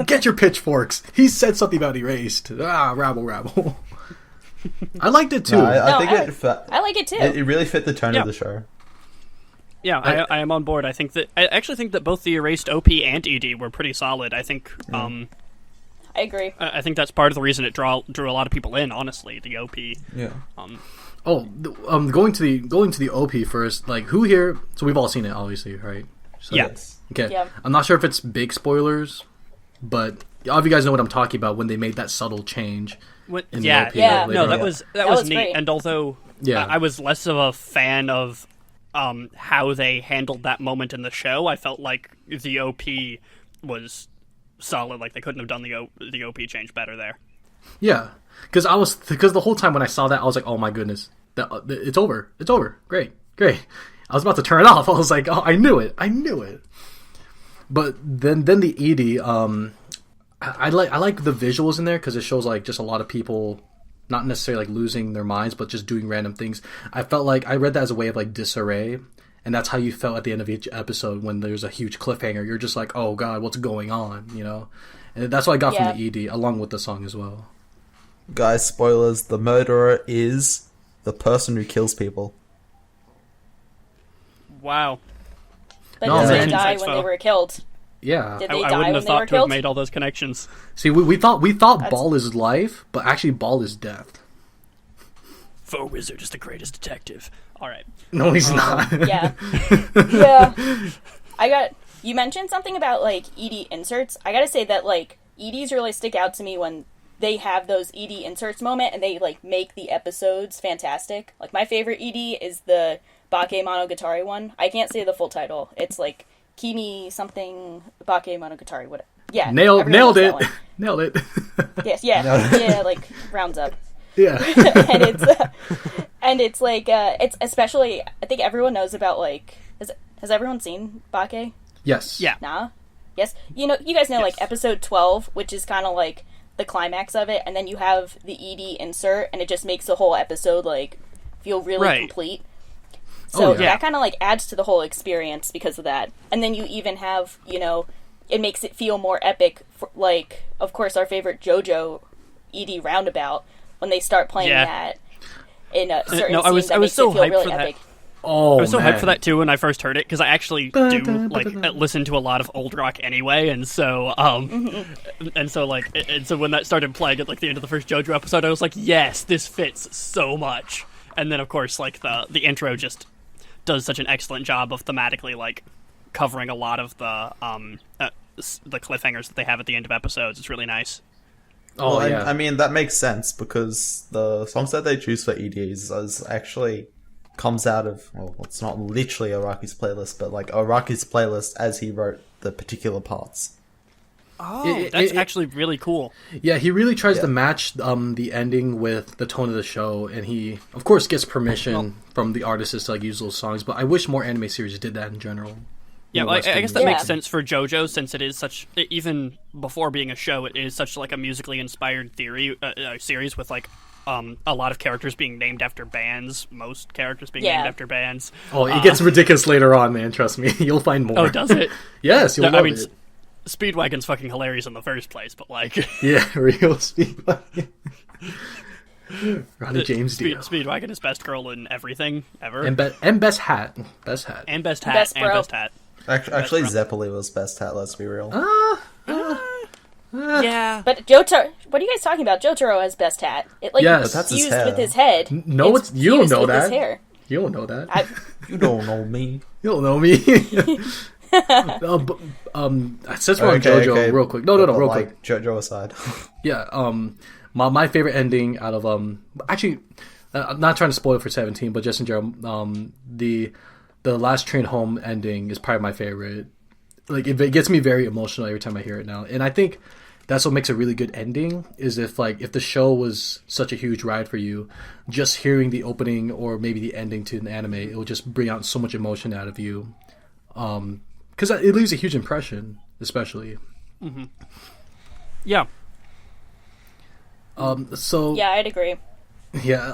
S1: Get your pitchforks. He said something about erased. Rabble. I liked it too.
S2: No, I think
S3: I like it too.
S2: It really fit the tone of the show.
S4: Yeah, I am on board. I actually think that both the erased OP and ED were pretty solid. I think. I
S3: agree.
S4: I think that's part of the reason it drew a lot of people in. Honestly, the OP.
S2: Yeah.
S1: Going to the OP first. Who here? So we've all seen it, obviously, right? So,
S4: yes.
S1: Okay.
S3: Yeah.
S1: I'm not sure if it's big spoilers, but all of you guys know what I'm talking about when they made that subtle change. The OP
S4: No, that was neat.
S3: great.
S4: And although I was less of a fan of how they handled that moment in the show, I felt like the OP was solid. They couldn't have done the OP change better there.
S1: Yeah, because the whole time when I saw that, I was like, oh my goodness, it's over. Great. I was about to turn it off. I was like, oh, I knew it. But then the ED, I like the visuals in there because it shows just a lot of people not necessarily losing their minds, but just doing random things. I felt I read that as a way of disarray, and that's how you felt at the end of each episode when there's a huge cliffhanger. You're just like, oh god, what's going on, And that's what I got from the ED, along with the song as well.
S2: Guys, spoilers: the murderer is the person who kills people.
S4: Wow.
S3: But did they die when they were killed?
S1: Yeah.
S3: Did they
S4: I
S3: die
S4: wouldn't
S3: when
S4: have
S3: they were
S4: thought to have
S3: killed?
S4: made all those connections.
S1: See, we thought Ball is life, but actually Ball is death.
S4: For a wizard is the greatest detective. All right.
S1: No, he's not.
S3: Yeah. You mentioned something about, like, ED inserts. I gotta say that, like, EDs really stick out to me when they have those ED inserts moment and they, like, make the episodes fantastic. Like, my favorite ED is the Bake Monogatari one. I can't say the full title. It's, like, Kimi something Bake Monogatari. What? Yeah.
S1: Nailed it. Nailed it.
S3: Yes, yeah, like, rounds up.
S1: Yeah.
S3: and it's like, it's especially, I think everyone knows about, like, has everyone seen Bake?
S1: Yes.
S4: Yeah.
S3: Nah? Yes? You guys know, like, episode 12, which is kind of, like, the climax of it, and then you have the ED insert, and it just makes the whole episode, like, feel really complete. So that kind of, like, adds to the whole experience because of that. And then you even have, it makes it feel more epic, for, like, of course, our favorite JoJo ED roundabout, when they start playing that in a certain scene that makes it feel really epic.
S1: Oh,
S4: I was so hyped for that too when I first heard it, because I actually do listen to a lot of old rock anyway, and so so when that started playing at like the end of the first JoJo episode, I was like, yes, this fits so much. And then of course like the intro just does such an excellent job of thematically like covering a lot of the cliffhangers that they have at the end of episodes. It's really nice.
S2: Oh, well, yeah. I mean that makes sense because the songs that they choose for EDs is actually comes out of, well, it's not literally Araki's playlist, but like Araki's playlist as he wrote the particular parts.
S4: Oh, that's actually really cool.
S1: Yeah, he really tries to match the ending with the tone of the show, and he, of course, gets permission from the artists to like use those songs. But I wish more anime series did that in general.
S4: Yeah, well, I guess that makes sense for JoJo, since it is such, even before being a show, it is such like a musically inspired series with like a lot of characters being named after bands, most characters being named after bands.
S1: Oh, it gets ridiculous later on, man, trust me. You'll find more.
S4: Oh, does it?
S1: Yes, you'll love it.
S4: Speedwagon's fucking hilarious in the first place, but like...
S1: Yeah, real Speedwagon. Ronnie James Dio.
S4: Speedwagon is best girl in everything, ever.
S1: And best hat. Best hat.
S4: And best hat. Best and best hat.
S2: Actually, Zeppeli was best hat, let's be real.
S4: Yeah.
S3: But Jotaro, what are you guys talking about? Jotaro has best hat. It like fused with his head.
S1: No, you don't know that.
S3: His hair.
S1: You don't know that.
S2: You don't know me.
S1: You don't know me. Since we're on JoJo, real quick. No, real quick.
S2: JoJo aside.
S1: Yeah. My favorite ending out of actually, I'm not trying to spoil it for 17, but just in general, the Last Train Home ending is probably my favorite. Like it gets me very emotional every time I hear it now, and I think that's what makes a really good ending. Is if the show was such a huge ride for you, just hearing the opening or maybe the ending to an anime, it will just bring out so much emotion out of you. Because it leaves a huge impression, especially.
S4: Mm-hmm. Yeah.
S1: So.
S3: Yeah, I'd agree.
S1: Yeah.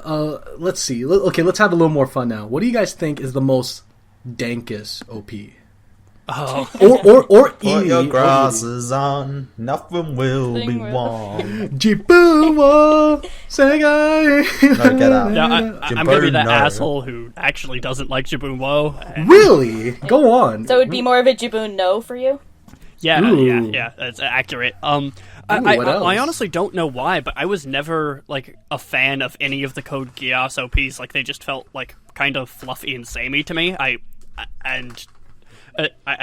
S1: Let's see. Okay, let's have a little more fun now. What do you guys think is the most dankest OP?
S4: Oh.
S1: or
S2: Put your glasses on, nothing will be wrong.
S1: Jibuwo Segai.
S2: No, get out.
S4: Yeah, I'm gonna be the asshole who actually doesn't like Jibunwo.
S1: Really? Go on.
S3: So it would be more of a Jibun no for you?
S4: Yeah, that's accurate. I honestly don't know why, but I was never like a fan of any of the Code Geass OPs. Like they just felt like kind of fluffy and samey to me. I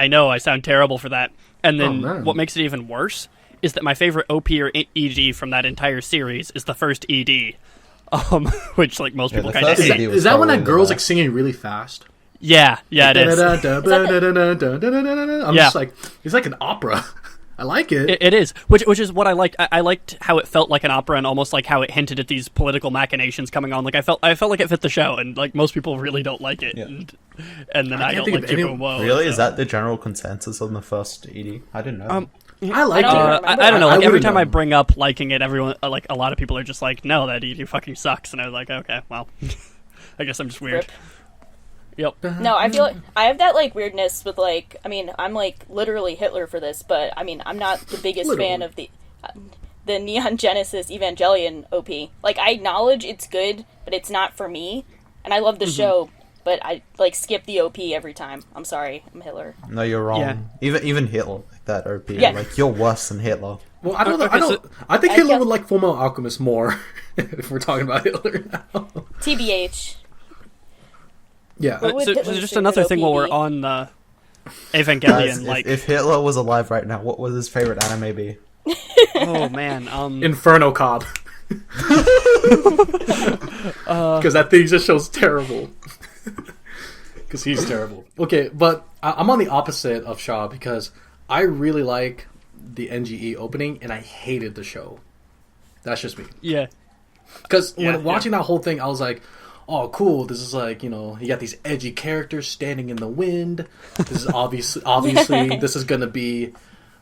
S4: know I sound terrible for that. And then what makes it even worse is that my favorite OP or ED from that entire series is the first ED, which like most people kind of hate.
S1: Is that when that girl's like singing really fast?
S4: Yeah, it is.
S1: I'm just like, it's like an opera. I like it.
S4: It is, which is what I liked. I liked how it felt like an opera, and almost like how it hinted at these political machinations coming on. Like I felt like it fit the show, and like most people really don't like it. Yeah. And then I don't like Jibunwo.
S2: Really, is that the general consensus on the first ED? I didn't know.
S1: I like it.
S4: I don't know. Like every time I bring up liking it, everyone like a lot of people are just like, "No, that ED fucking sucks," and I was like, "Okay, well, I guess I'm just weird."
S3: Rip.
S4: Yep.
S3: No, I feel like I have that like weirdness with like, I mean, I'm like literally Hitler for this, but I mean, I'm not the biggest fan of the Neon Genesis Evangelion OP. Like I acknowledge it's good, but it's not for me. And I love the show, but I like skip the OP every time. I'm sorry, I'm Hitler.
S2: No, you're wrong.
S4: Yeah.
S2: Even Hitler, like that OP.
S3: Yeah.
S2: Like, you're worse than Hitler.
S1: Well, I don't know.
S4: Okay,
S1: I think
S3: I
S1: Hitler
S3: guess-
S1: would like Fullmetal Alchemist more if we're talking about Hitler now.
S3: TBH.
S1: Yeah.
S3: What would
S4: So
S3: Hitler's
S4: just
S3: favorite
S4: another thing
S3: OP
S4: while we're
S3: be?
S4: on Evangelion,
S2: Guys,
S4: like,
S2: if Hitler was alive right now, what would his favorite anime be?
S4: oh man,
S1: Inferno Cobb. Because that thing just shows terrible. Because he's terrible. Okay, but I'm on the opposite of Shaw because I really like the NGE opening and I hated the show. That's just me.
S4: yeah,
S1: Because
S4: Yeah,
S1: when watching that whole thing, I was like, oh, cool. This is like, you know, you got these edgy characters standing in the wind. This is obviously, this is going to be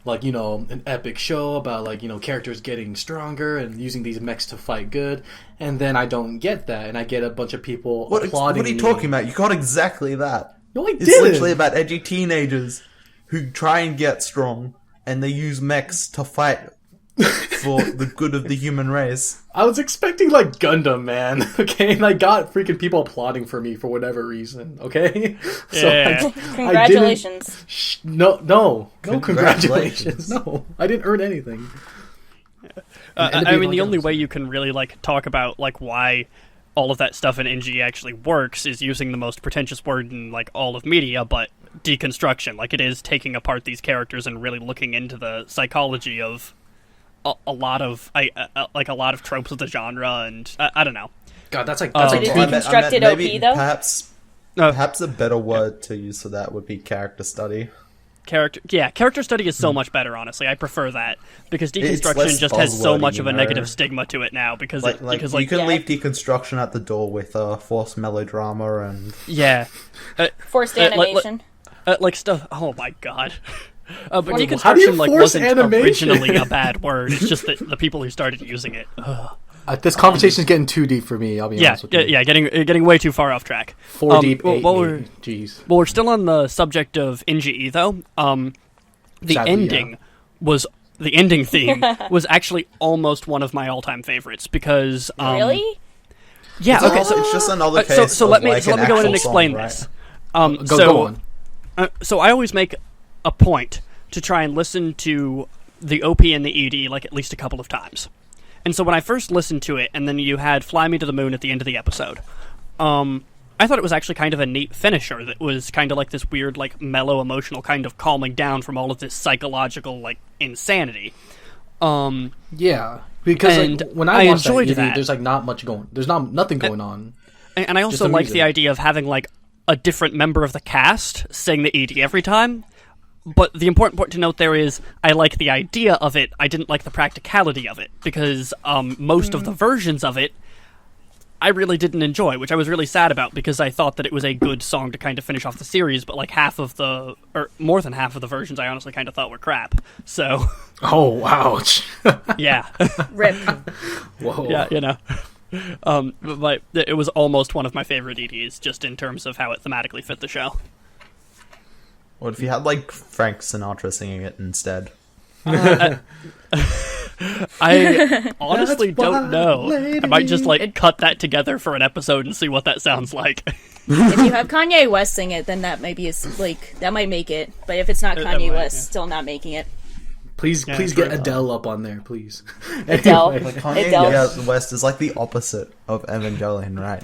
S1: like, you know, an epic show about like, you know, characters getting stronger and using these mechs to fight good. And then I don't get that. And I get a bunch of people applauding
S2: What are you
S1: me.
S2: talking about? You got exactly that.
S1: No, I
S2: It's
S1: didn't.
S2: literally about edgy teenagers who try and get strong, and they use mechs to fight for the good of the human race.
S1: I was expecting like Gundam, man. Okay, and I got freaking people applauding for me for whatever reason. Okay,
S4: Yeah.
S3: Congratulations.
S1: No, congratulations.
S2: Congratulations.
S1: No, I didn't earn anything.
S4: I mean, the only way you can really like talk about like why all of that stuff in NG actually works is using the most pretentious word in like all of media, but deconstruction. Like it is taking apart these characters and really looking into the psychology of a lot of like a lot of tropes of the genre, and I don't know.
S1: God, that's like
S3: Did it
S1: ten-
S3: deconstructed
S2: maybe
S3: OP, though?
S2: Perhaps a better word to use for that would be character study.
S4: Character study is so much better, honestly. I prefer that because
S2: It's
S4: deconstruction
S2: less
S4: just has so
S2: buzzwordy,
S4: much of a
S2: you know.
S4: negative stigma to it now because
S2: Like you can
S3: yeah.
S2: leave deconstruction at the door with forced melodrama and
S4: yeah,
S3: Forced
S4: like-
S3: animation.
S4: like stuff. Oh my god. But
S1: How do you
S4: deconstruction like
S1: force
S4: wasn't
S1: animation?
S4: originally a bad word. It's just that the people who started using it.
S1: this conversation is getting too deep for me. I'll be honest with you.
S4: Getting way too far off track.
S1: 4 deep,
S4: well,
S1: 8
S4: while
S1: deep.
S4: we're-
S1: Jeez.
S4: Well, we're still on the subject of NGE though. The
S1: Sadly,
S4: ending was the ending theme was actually almost one of my all-time favorites because
S3: Really?
S4: yeah.
S2: It's
S4: Okay,
S2: also-
S4: so
S2: it's just another
S4: so
S2: case
S4: so
S2: of,
S4: let me
S2: like,
S4: so let
S2: an
S4: me go in and
S2: actual
S4: explain
S2: song, right?
S4: this.
S1: Go on.
S4: So I always make a point to try and listen to the OP and the ED like at least a couple of times. And so when I first listened to it, and then you had "Fly Me to the Moon" at the end of the episode, I thought it was actually kind of a neat finisher that was kind of like this weird, like mellow, emotional kind of calming down from all of this psychological like insanity.
S1: Yeah, because
S4: And
S1: like, when
S4: I
S1: I watched
S4: enjoyed
S1: that, ED,
S4: that.
S1: there's like not much going. There's nothing going on.
S4: And I also
S1: the
S4: like the
S1: music.
S4: idea of having like a different member of the cast sing the ED every time. But the important point to note there is I like the idea of it. I didn't like the practicality of it because most of the versions of it I really didn't enjoy, which I was really sad about because I thought that it was a good song to kind of finish off the series. But like more than half of the versions, I honestly kind of thought were crap. So
S1: Oh, ouch.
S4: yeah,
S3: Rip.
S1: Whoa.
S4: yeah, you know. But it was almost one of my favorite EDs, just in terms of how it thematically fit the show.
S2: What if you had like Frank Sinatra singing it instead?
S4: I honestly
S1: That's
S4: don't know.
S1: why,
S4: I might just like
S3: lady.
S4: cut that together for an episode and see what that sounds like.
S3: If you have Kanye West sing it, then that might be that might make it. But if it's not
S4: That
S3: Kanye
S4: might,
S3: West,
S4: yeah.
S3: still not making it.
S1: Please
S4: Yeah,
S1: get
S4: true.
S1: Adele up on there, please.
S3: Adele.
S1: Anyway.
S2: Like Kanye
S3: Adele.
S2: West is like the opposite of Evangelion, right?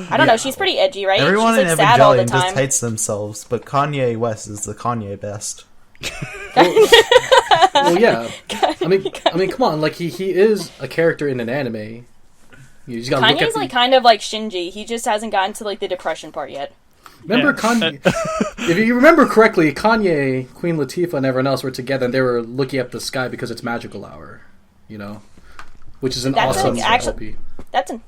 S3: I don't know. She's pretty edgy, right?
S2: Everyone
S3: She's
S2: in
S3: like sad all the
S2: Evangelion just
S3: time.
S2: hates themselves, but Kanye West is the Kanye best.
S1: Well, yeah. I mean, come on. Like he is a character in an anime. You just gotta look at
S3: Kanye's like kind of like Shinji. He just hasn't gotten to like the depression part yet.
S1: Remember
S4: Yeah.
S1: Kanye? If you remember correctly, Kanye, Queen Latifah, and everyone else were together, and they were looking up the sky because it's magical hour. You know, which is an
S3: That's
S1: awesome
S3: like, actually-
S1: LP.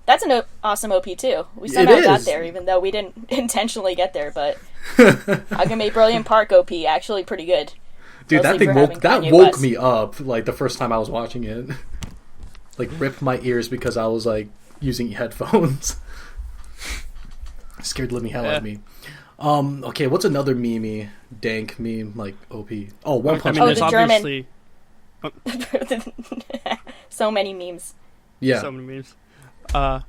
S3: That's an awesome OP too. We somehow
S1: is.
S3: got there, even though we didn't intentionally get there. But Agame Brilliant Park OP actually pretty good.
S1: Dude, that
S3: Mostly
S1: thing
S3: for
S1: woke
S3: having Kanye
S1: woke
S3: West.
S1: me up like the first time I was watching it. Like ripped my ears because I was like using headphones. Scared the living hell out of me. Okay, what's another dank meme like OP? Oh, One Punch
S4: I mean,
S1: Man.
S4: there's
S3: the German.
S4: obviously
S3: So many memes.
S1: Yeah.
S4: so many memes.
S1: What'd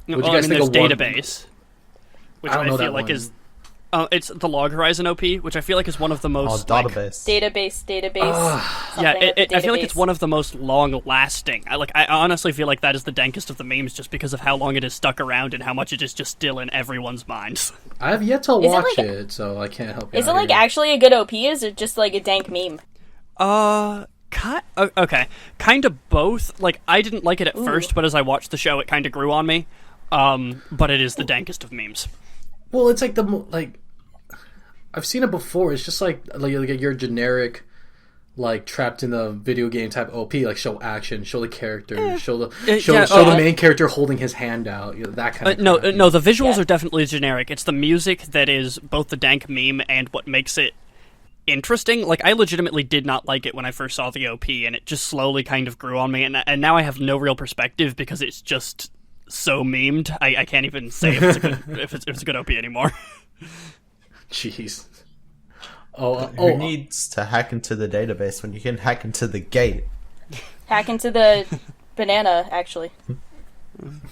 S1: you
S4: Well, I
S1: guys
S4: mean,
S1: think
S4: there's
S1: of One-
S4: database. which
S1: I don't know
S4: feel
S1: that
S4: like
S1: one.
S4: is it's the Log Horizon OP, which I feel like is one of the
S2: Oh,
S4: most like,
S2: database.
S3: Database.
S4: yeah,
S3: something with the
S4: I feel like
S3: database.
S4: it's one of the most long-lasting. I honestly feel like that is the dankest of the memes, just because of how long it has stuck around and how much it is just still in everone's minds.
S1: I have yet to
S3: Is it
S1: watch
S3: like-
S1: it, so I can't help you.
S3: Is it
S1: out
S3: like
S1: here.
S3: actually a good OP? Is it just like a dank meme?
S4: Okay, kind of both. Like, I didn't like it at first, but as I watched the show, it kind of grew on me. But it is the dankest of memes.
S1: Well, it's like I've seen it before. It's just like your generic, like trapped in a video game type OP. Like show action, show the character, show the main character holding his hand out. You know, that kind of.
S4: No,
S1: crap.
S4: no, the visuals
S3: Yeah.
S4: are definitely generic. It's the music that is both the dank meme and what makes it interesting. Like, I legitimately did not like it when I first saw the OP, and it just slowly kind of grew on me. And now I have no real perspective because it's just so memed. I can't even say if it's a good, if it's a good OP anymore.
S1: Jeez.
S2: Who needs to hack into the database when you can hack into the gate?
S3: Hack into the banana, actually.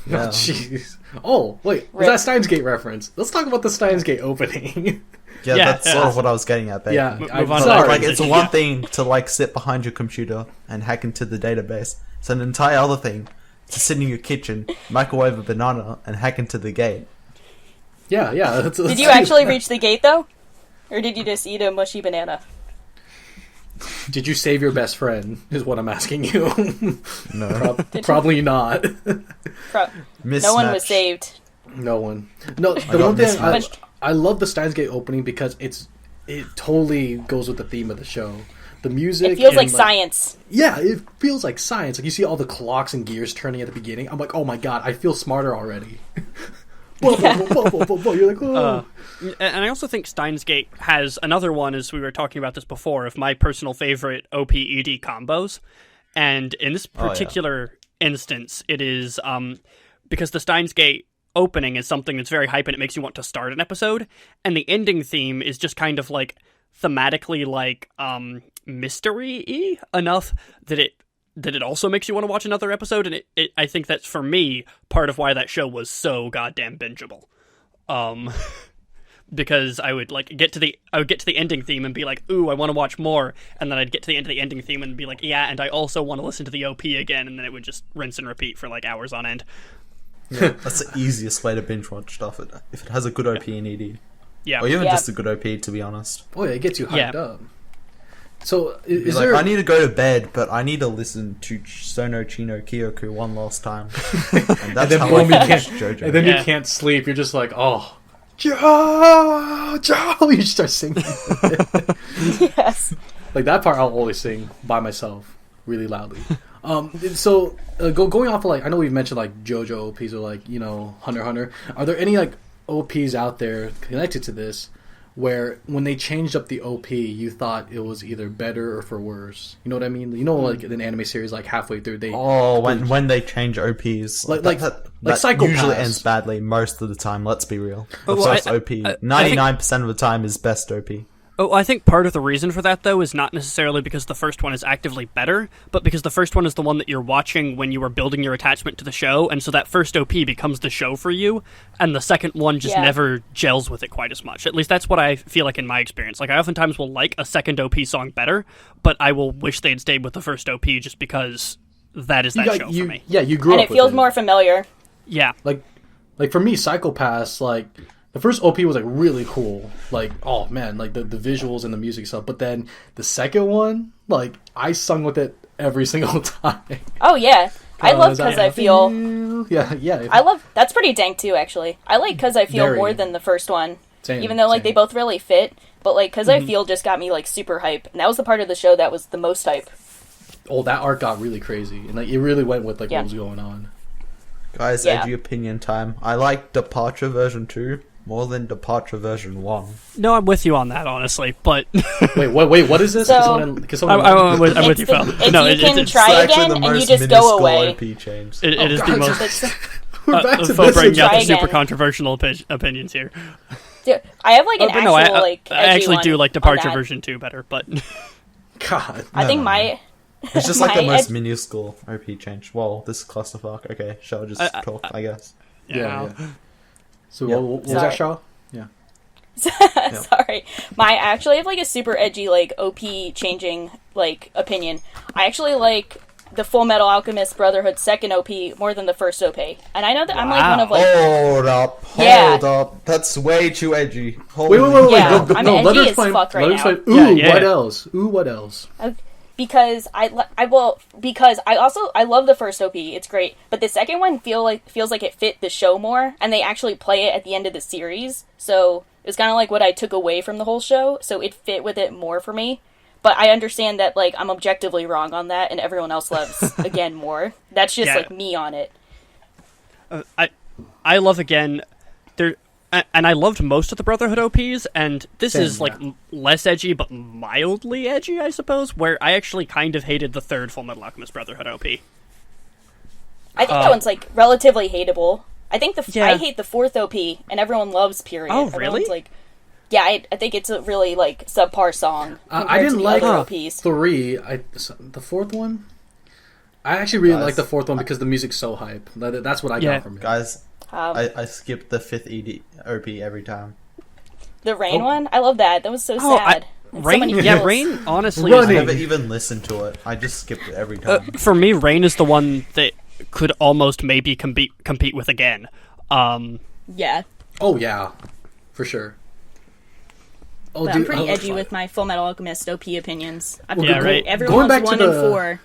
S2: Yeah.
S1: Jeez. Oh, wait. Was
S3: Rip.
S1: that Steins Gate reference? Let's talk about the Steins Gate opening.
S2: Yeah,
S4: Yeah,
S2: that's sort of what I was getting at, babe.
S1: yeah.
S4: Move
S1: I'm
S4: on to
S1: sorry.
S4: that
S2: Like, it's
S4: Yeah.
S2: one thing to, like, sit behind your computer and hack into the database. It's an entire other thing to sit in your kitchen, microwave a banana, and hack into the gate.
S1: Yeah.
S3: Did you actually reach the gate, though? Or did you just eat a mushy banana?
S1: Did you save your best friend? Is what I'm asking you.
S2: No.
S1: Probably not.
S3: No one was saved.
S1: No one. No, the
S2: got
S1: one thing
S2: mismatched.
S1: I love the Steins Gate opening because it totally goes with the theme of the show. The music.
S3: It feels
S1: and,
S3: like science.
S1: Yeah, it feels like science. Like you see all the clocks and gears turning at the beginning. I'm like, oh my god, I feel smarter already. Whoa, whoa, whoa, whoa, whoa. You're like, whoa.
S4: And I also think Steins Gate has another one, as we were talking about this before, of my personal favorite OP-ED combos. And in this particular instance, it is because the Steins Gate opening is something that's very hype and it makes you want to start an episode, and the ending theme is just kind of like thematically like mystery-y enough that it also makes you want to watch another episode, and it I think that's, for me, part of why that show was so goddamn bingeable. Because I would get to the ending theme and be like, ooh, I want to watch more, and then I'd get to the end of the ending theme and be like, yeah, and I also want to listen to the OP again, and then it would just rinse and repeat for like hours on end.
S2: Yeah, that's the easiest way to binge watch stuff, if it has a good OP in ED.
S4: Yeah.
S2: Or even
S3: Yeah.
S2: just a good OP, to be honest.
S1: Oh yeah, it gets you hyped
S4: Yeah.
S1: up. So is
S2: Like,
S1: there?
S2: I need to go to bed, but I need to listen to Sono Chino Kyoku one last time. And that's
S1: then
S2: how
S1: boom,
S2: I
S1: you
S2: finish
S1: can't-
S2: JoJo.
S1: and then
S4: Yeah.
S1: you can't sleep. You're just like, oh, Joe, Joe. You start singing.
S3: Yes.
S1: Like that part, I'll always sing by myself, really loudly. So going off of like, I know we've mentioned like JoJo OPs or like Hunter x Hunter. Are there any like OPs out there connected to this where when they changed up the OP, you thought it was either better or for worse? You know what I mean? Like an anime series, like halfway through they
S2: when they change OPs,
S1: Like
S2: that
S1: Psycho
S2: usually
S1: Pass.
S2: ends badly most of the time. Let's be real. The
S4: Well,
S2: first
S4: I-
S2: OP,
S4: I think-
S2: 99% of the time is best OP.
S4: Oh, I think part of the reason for that, though, is not necessarily because the first one is actively better, but because the first one is the one that you're watching when you are building your attachment to the show, and so that first OP becomes the show for you, and the second one just
S3: Yeah.
S4: never gels with it quite as much. At least that's what I feel like in my experience. Like, I oftentimes will like a second OP song better, but I will wish they'd stayed with the first OP just because that is that show for me.
S1: Yeah, you grew
S3: And
S1: up
S3: it
S1: with
S3: feels more familiar.
S4: Yeah.
S1: like for me, Psycho Pass, like the first OP was like really cool, like oh man, like the visuals and the music stuff. But then the second one, like I sung with it every single time.
S3: Oh, yeah. I love Cause I Feel.
S1: Yeah.
S3: I love... That's pretty dank, too, actually. I like Cause I Feel
S1: Very.
S3: more than the first one.
S1: Same,
S3: Even though, like,
S1: same.
S3: they both really fit. But, like, Cause I Feel just got me, like, super hype. And that was the part of the show that was the most hype.
S1: Oh, that art got really crazy, and like it really went with like
S3: Yeah.
S1: what was going on.
S2: Guys,
S3: Yeah.
S2: edgy opinion time. I like Departure version 2 more than Departure version 1.
S4: No, I'm with you on that, honestly, but
S1: Wait, what is this?
S3: So-
S4: I'm with you,
S3: It's
S4: Phil.
S3: it's
S4: No,
S3: you can
S4: it's
S3: try
S2: It's actually
S3: again
S2: the
S3: and you
S2: most
S3: just go
S2: minuscule
S3: away.
S2: OP change.
S4: it is the
S1: God,
S4: most...
S3: It's-
S1: We're back to
S4: Phil
S1: this.
S4: bringing out
S3: Try
S4: the super
S3: again.
S4: controversial opinions here.
S3: Dude, I have, like, an
S4: But
S3: actual,
S4: no, I
S3: like, edgy
S4: actually
S3: one
S4: do like
S3: on
S4: Departure
S3: that.
S4: version 2 better, but...
S1: God.
S3: I think
S2: no.
S3: my...
S2: It's just like the
S3: my
S2: most
S3: ed-
S2: minuscule OP change. Well, this is clusterfuck. Okay, shall I just talk, I guess?
S1: Yeah. So
S2: Yeah.
S1: what was that, Shaw? Yeah.
S3: Sorry. I actually have like a super edgy like OP changing like opinion. I actually like the Full Metal Alchemist Brotherhood second OP more than the first OP. And I know that I'm like one of like
S2: Hold up. That's way too edgy.
S1: Wait.
S3: Yeah,
S1: Go,
S3: I'm
S1: no, let
S3: edgy
S1: her
S3: as
S1: explain.
S3: fuck right
S1: Let her
S3: now.
S1: explain. Ooh,
S4: Yeah.
S1: what else? Ooh, what else?
S3: because I love the first OP. It's great, but the second one feels like it fit the show more, and they actually play it at the end of the series. So it's kind of like what I took away from the whole show. So it fit with it more for me. But I understand that like I'm objectively wrong on that, and everyone else loves again more. That's just like me on it.
S4: I love again there. And I loved most of the Brotherhood OPs, and this is like less edgy, but mildly edgy, I suppose. Where I actually kind of hated the third Full Metal Alchemist Brotherhood OP.
S3: I think that one's like relatively hateable. I think I hate the fourth OP, and everyone loves Period.
S4: Oh, really?
S3: Everyone's like, yeah, I think it's a really like subpar song.
S1: I didn't like
S3: OPs.
S1: 3. The fourth one. I actually really like the fourth one because the music's so hype. That's what I got from it.
S2: Guys, I skipped the fifth OP every time.
S3: The Rain one? I love that. That was so sad.
S4: Rain honestly
S2: I never even listened to it. I just skipped it every time.
S4: For me, Rain is the one that could almost maybe compete with again.
S3: Yeah.
S1: Oh yeah, for sure. Oh,
S3: But I'm pretty edgy with my Full Metal Alchemist OP opinions.
S4: Right.
S3: Everyone's 1 and 4.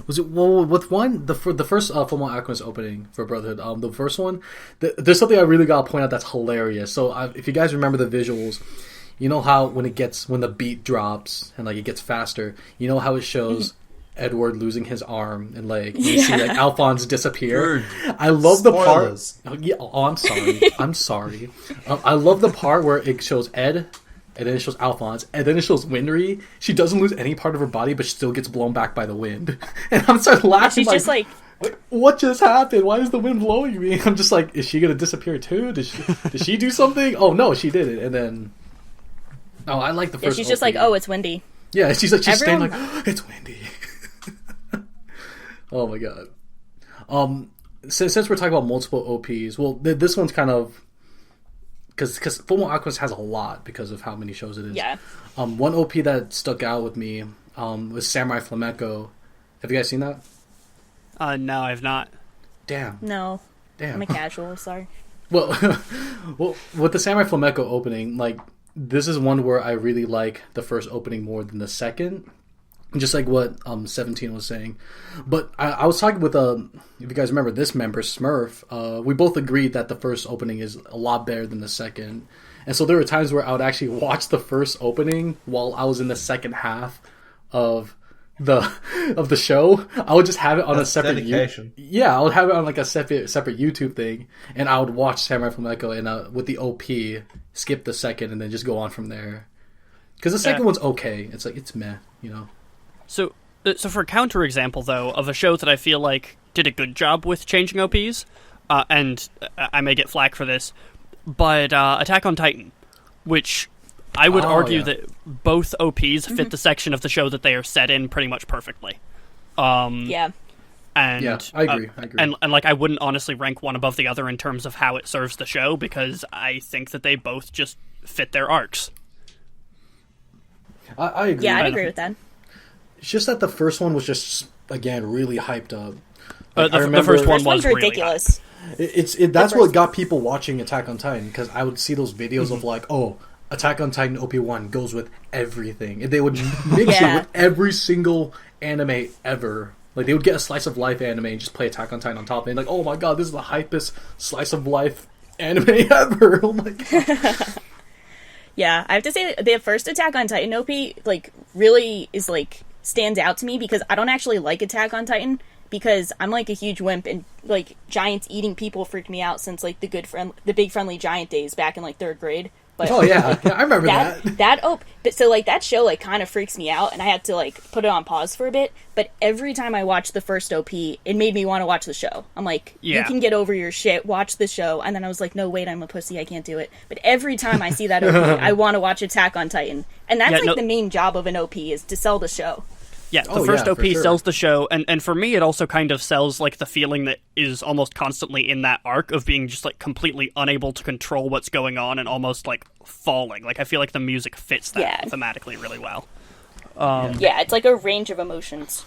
S1: Was it with one the first Full Metal Alchemist opening for Brotherhood? The first one, there's something I really gotta point out that's hilarious. So if you guys remember the visuals, you know how when the beat drops and like it gets faster, you know how it shows Edward losing his arm and like you see like Alphonse disappear. I love the part. Oh, I'm sorry. I'm sorry. I love the part where it shows Ed. And then it shows Alphonse, and then it shows Winry. She doesn't lose any part of her body, but she still gets blown back by the wind. And I'm starting laughing.
S3: She's just like,
S1: what just happened? Why is the wind blowing me? I'm just like, is she gonna disappear too? Did she do something? Oh no, she did it. And then, I like the first.
S3: She's just like, oh, it's windy.
S1: Yeah, she's staying like, it's windy. Oh my god. Since we're talking about multiple OPs, well, this one's kind of. Because Full Metal Alchemist has a lot because of how many shows it is.
S3: Yeah.
S1: One OP that stuck out with me was Samurai Flamenco. Have you guys seen that?
S4: No, I've not.
S1: Damn.
S3: No.
S1: Damn.
S3: I'm a casual, sorry.
S1: Well, with the Samurai Flamenco opening, like, this is one where I really like the first opening more than the second. Just like what 17 was saying. But I was talking with, if you guys remember, this member, Smurf. We both agreed that the first opening is a lot better than the second. And so there were times where I would actually watch the first opening while I was in the second half of the show. I would just have it on a separate
S2: dedication.
S1: I would have it on like a separate YouTube thing, and I would watch Samurai Flamenco and with the OP skip the second and then just go on from there. Because the second one's okay. It's like it's meh, you know.
S4: So for a counterexample, though, of a show that I feel like did a good job with changing OPs, and I may get flack for this, but Attack on Titan, which I would argue that both OPs fit the section of the show that they are set in pretty much perfectly.
S3: Yeah.
S1: And yeah, I agree.
S4: And like I wouldn't honestly rank one above the other in terms of how it serves the show because I think that they both just fit their arcs.
S1: I agree.
S3: Yeah, I'd agree with that.
S1: It's just that the first one was just again really hyped up.
S4: Like, the first one was
S3: ridiculous.
S4: Really
S1: that's what got people watching Attack on Titan because I would see those videos of like, Attack on Titan OP1 goes with everything, and they would mix it with every single anime ever. Like they would get a slice of life anime and just play Attack on Titan on top, and like, oh my god, this is the hypest slice of life anime ever. Oh my god.
S3: Yeah, I have to say the first Attack on Titan OP like really is like stands out to me because I don't actually like Attack on Titan because I'm like a huge wimp and like giants eating people freaked me out since like the Big Friendly Giant days back in like 3rd grade. But
S1: yeah, I remember that.
S3: So like that show like kind of freaks me out and I had to like put it on pause for a bit. But every time I watched the first OP, it made me want to watch the show. I'm like, you can get over your shit, watch the show. And then I was like, no, wait, I'm a pussy, I can't do it. But every time I see that OP, I want to watch Attack on Titan. And that's the main job of an OP is to sell the show.
S4: Yeah, the
S1: Oh,
S4: first
S1: yeah,
S4: OP
S1: for sure.
S4: sells the show, and for me, it also kind of sells like the feeling that is almost constantly in that arc of being just like completely unable to control what's going on and almost like falling. Like I feel like the music fits that
S3: Yeah.
S4: thematically really well.
S3: Yeah, it's like a range of emotions.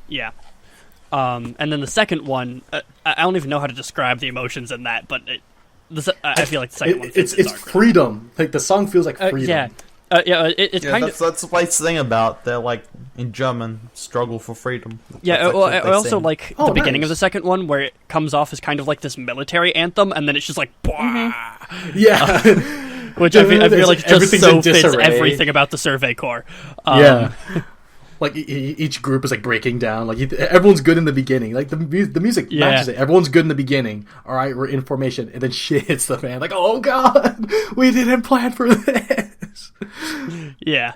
S4: Yeah. And then the second one, I don't even know how to describe the emotions in that, but I feel like the second one fits
S1: It's
S4: arc really
S1: freedom. Like the song feels like freedom.
S4: yeah. It's
S2: Yeah,
S4: kind
S2: that's the nice thing about they're like in German struggle for freedom.
S4: Yeah,
S2: That's
S4: well,
S2: actually what
S4: I
S2: they
S4: also
S2: sing.
S4: like
S1: Oh,
S4: the beginning
S1: nice.
S4: of the second one where it comes off as kind of like this military anthem, and then it's just like, "Bwah,"
S1: Yeah.
S4: which I feel like just
S1: Everything's
S4: so
S1: in
S4: fits
S1: disarray.
S4: everything about the Survey Corps.
S1: Yeah. Like each group is like breaking down. Like everyone's good in the beginning. Like the music
S4: Yeah.
S1: matches it. Everyone's good in the beginning. All right, we're in formation, and then shit hits the fan. Like, oh god, we didn't plan for this.
S4: Yeah,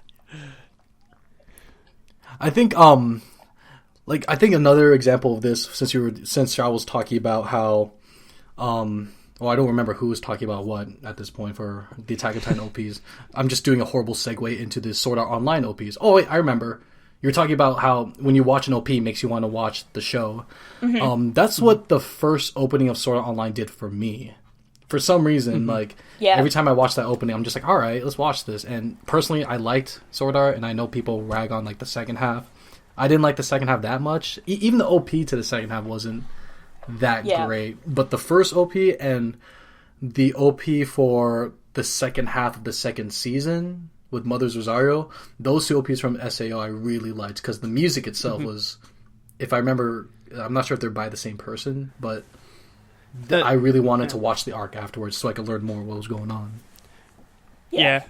S1: I think I think another example of this, since I was talking about how well, I don't remember who was talking about what at this point for the Attack on Titan OPs. I'm just doing a horrible segue into the Sword Art Online OPs. Oh wait, I remember. You're talking about how when you watch an OP, it makes you want to watch the show. That's what the first opening of Sword Art Online did for me. For some reason, like
S3: Yeah.
S1: every time I watch that opening, I'm just like, all right, let's watch this. And personally, I liked Sword Art, and I know people rag on like the second half. I didn't like the second half that much. Even the OP to the second half wasn't that
S3: Yeah.
S1: great. But the first OP and the OP for the second half of the second season with Mother's Rosario, those two OPs from SAO I really liked because the music itself was, if I remember, I'm not sure if they're by the same person, but I really wanted to watch the arc afterwards so I could learn more what was going on.
S4: yeah.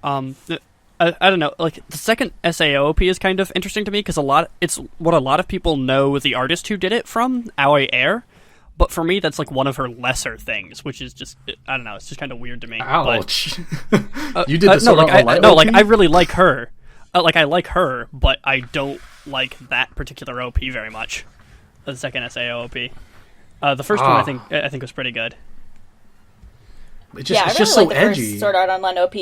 S4: I don't know. Like the second SAOP is kind of interesting to me because it's what a lot of people know the artist who did it from, Aoi Air. But for me, that's like one of her lesser things, which is just I don't know. It's just kind of weird to me.
S1: Ouch!
S4: But,
S1: You did the
S4: no,
S1: Sword
S4: like
S1: Art Online
S4: no,
S1: OP?
S4: like I really like her. I like her, but I don't like that particular OP very much. The second SAOP. The first one I think was pretty good.
S1: It's
S3: Yeah, I
S1: just
S3: really
S1: so
S3: like the
S1: edgy.
S3: first Sword Art Online OP.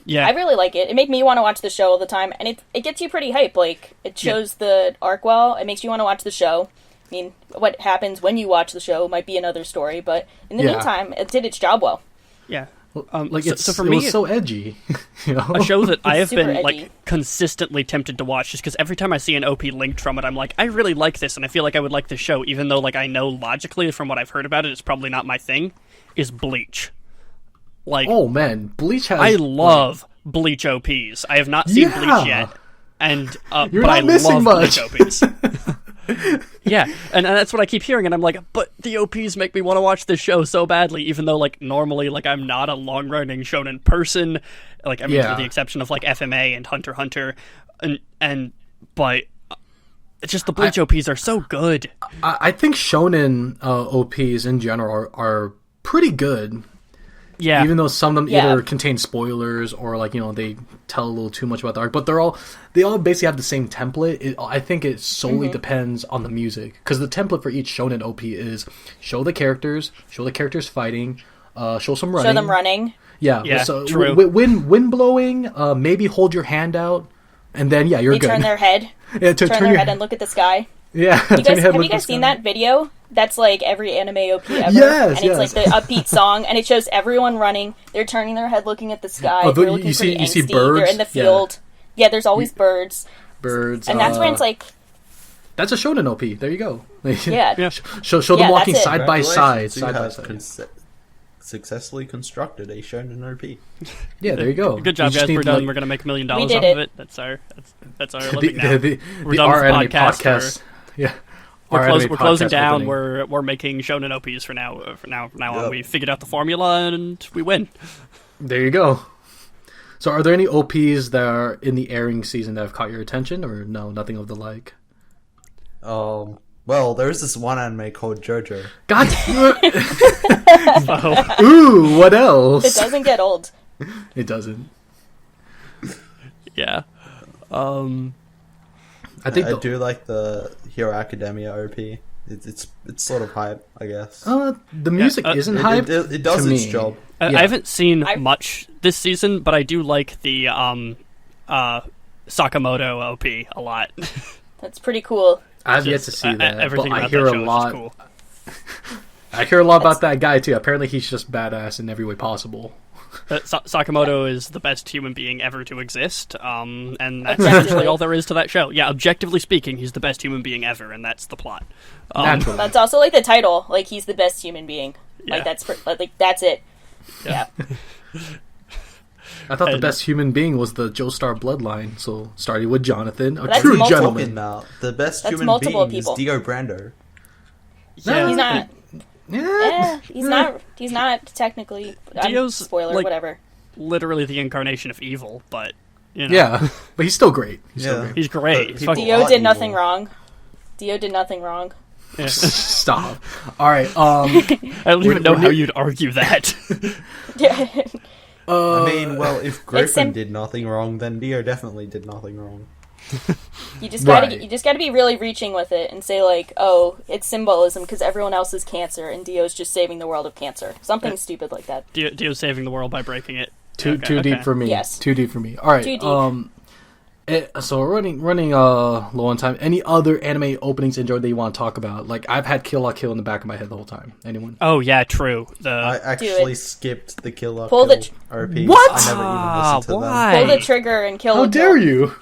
S4: Yeah,
S3: I really like it. It made me want to watch the show all the time, and it gets you pretty hype. Like, it shows the arc well. It makes you want to watch the show. I mean, what happens when you watch the show might be another story, but in the
S1: Yeah.
S3: meantime, it did its job well.
S4: yeah.
S1: Like
S4: so for
S1: it
S4: me,
S1: was so edgy. You know?
S4: a show that I have
S3: Super
S4: been
S3: edgy.
S4: like consistently tempted to watch just because every time I see an OP linked from it, I'm like, I really like this, and I feel like I would like the show, even though like I know logically from what I've heard about it, it's probably not my thing. Is Bleach? Like,
S1: Oh man, Bleach has.
S4: I love Bleach OPs. I have not seen
S1: Yeah.
S4: Bleach yet, and
S1: You're
S4: but
S1: not
S4: I
S1: missing
S4: love
S1: much.
S4: Bleach OPs. Yeah, and that's what I keep hearing, and I'm like, but the OPs make me want to watch this show so badly, even though like normally like I'm not a long running shonen person, like I mean
S1: Yeah.
S4: with the exception of like FMA and Hunter x Hunter, and but it's just the Bleach OPs are so good.
S1: I think shonen OPs in general are pretty good.
S4: Yeah,
S1: Even though some of them
S3: Yeah.
S1: either contain spoilers or like they tell a little too much about the arc, but they all basically have the same template. I think it solely depends on the music because the template for each shonen OP is show the characters fighting, show some running,
S3: Show them running.
S4: Yeah,
S1: so
S4: true.
S1: Wind blowing, maybe hold your hand out, and then you're
S3: They
S1: good.
S3: turn their head,
S1: yeah,
S3: turn their head and look at the sky.
S1: yeah.
S3: Have you guys seen that video? That's like every anime OP ever.
S1: Yes,
S3: and it's
S1: yes.
S3: like the upbeat song, and it shows everyone running. They're turning their head, looking at the sky.
S1: Oh,
S3: They're looking
S1: you see
S3: pretty angsty.
S1: birds?
S3: They're in the
S1: Yeah.
S3: field. Yeah, there's always birds,
S1: Birds,
S3: and that's when it's like,
S1: that's a shonen OP. There you go.
S3: yeah,
S4: Yeah.
S1: Show them
S3: Yeah,
S1: walking
S3: that's it.
S1: side by side,
S2: Congratulations, you
S1: side by
S2: have
S1: side.
S2: successfully constructed a shonen OP.
S1: Yeah, there you go.
S4: Good job,
S1: You just
S4: guys. We're
S1: need,
S4: done.
S1: like,
S4: We're gonna make $1 million
S3: We
S4: off
S3: did
S4: of
S3: it.
S4: it. That's our
S1: the,
S4: living now. We're
S1: the
S4: done with
S1: our anime
S4: podcast.
S1: podcast. Yeah,
S4: We're closing
S1: podcast
S4: down.
S1: opening.
S4: We're making shonen OPs for now. Now on.
S2: Yep.
S4: We figured out the formula and we win.
S1: There you go. So, are there any OPs that are in the airing season that have caught your attention, or no, nothing of the like?
S2: Well, there's this one anime called JoJo.
S1: God,
S4: So,
S1: ooh, what
S3: it
S1: else?
S3: doesn't get old.
S1: It doesn't.
S4: yeah.
S1: I think
S2: I
S1: the,
S2: do like the Hero Academia OP. It's sort of hype, I guess.
S1: the music isn't hype.
S2: It does
S1: to
S2: its
S1: me.
S2: job.
S4: I
S1: Yeah.
S4: haven't seen
S3: I-
S4: much this season, but I do like the Sakamoto OP a lot.
S3: That's pretty cool.
S1: I've yet to see that,
S4: everything
S1: but I
S4: about
S1: hear
S4: that
S1: a
S4: show is
S1: lot.
S4: just cool.
S1: I hear a lot about that guy too. Apparently, he's just badass in every way possible.
S4: Sakamoto is the best human being ever to exist, and that's essentially all there is to that show. Yeah, objectively speaking, he's the best human being ever, and that's the plot.
S1: Naturally.
S3: That's also like the title. Like he's the best human being.
S4: Yeah.
S3: Like that's it. Yeah.
S1: I thought the best human being was the Joestar bloodline, so starting with Jonathan, a
S3: That's
S1: true
S3: multiple-
S1: gentleman.
S2: About the best
S3: That's
S2: human
S3: multiple
S2: being
S3: people.
S2: is Dio Brando.
S4: Yeah,
S3: He's not.
S1: Yeah,
S3: He's not. He's not technically.
S4: Dio's,
S3: Spoiler,
S4: like,
S3: whatever.
S4: literally the incarnation of evil, but you know,
S1: yeah, but he's still great. He's still
S2: Yeah.
S1: great.
S4: he's great. He's
S2: People
S4: fucking
S3: Dio
S2: are
S3: did nothing
S2: evil.
S3: wrong. Dio did nothing wrong.
S4: yeah.
S1: Stop. All right.
S4: I don't even know
S1: We're-
S4: how you'd argue that.
S2: I mean, well, if Griffin
S3: sim-
S2: did nothing wrong, then Dio definitely did nothing wrong.
S3: You just gotta
S1: Right.
S3: you just gotta be really reaching with it and say like, oh, it's symbolism because everyone else is cancer and Dio's just saving the world of cancer. Something stupid like that.
S4: Dio's saving the world by breaking it.
S1: too
S4: Okay,
S1: deep
S4: okay.
S1: for me.
S3: Yes.
S1: Too deep for me. All right.
S3: Too deep.
S1: So we're running low on time. Any other anime openings enjoyed that you want to talk about? Like I've had Kill la Kill in the back of my head the whole time. Anyone?
S4: Oh yeah, true.
S2: I actually skipped the Kill la
S3: Pull the
S2: Kill OPs.
S1: What?
S2: I never even listened to them.
S4: why?
S3: Pull the trigger and kill.
S1: How
S3: the
S1: dare
S3: kill.
S1: you?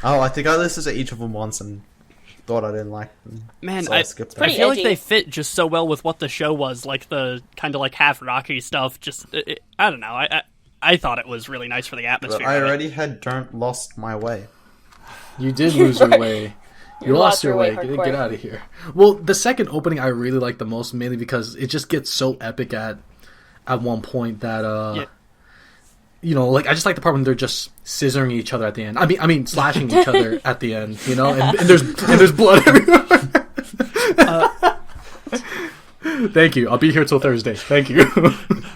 S2: Oh, I think I listened to each of them once and thought I didn't like them.
S4: Man,
S2: so
S4: I
S2: skipped
S3: pretty
S2: them.
S4: feel like
S3: edgy.
S4: they fit just so well with what the show was, like the kind of like half Rocky stuff. Just I don't know. I thought it was really nice for the
S2: But
S4: atmosphere.
S2: I
S4: of it.
S2: already had Lost My Way.
S1: You did lose your way. You lost your way.
S3: hardcore.
S1: Get out of here. Well, the second opening I really like the most, mainly because it just gets so epic at one point that
S4: Yeah.
S1: you know, like I just like the part when they're just scissoring each other at the end. I mean, slashing each other at the end. You know, and there's blood everywhere. Thank you. I'll be here till Thursday. Thank you.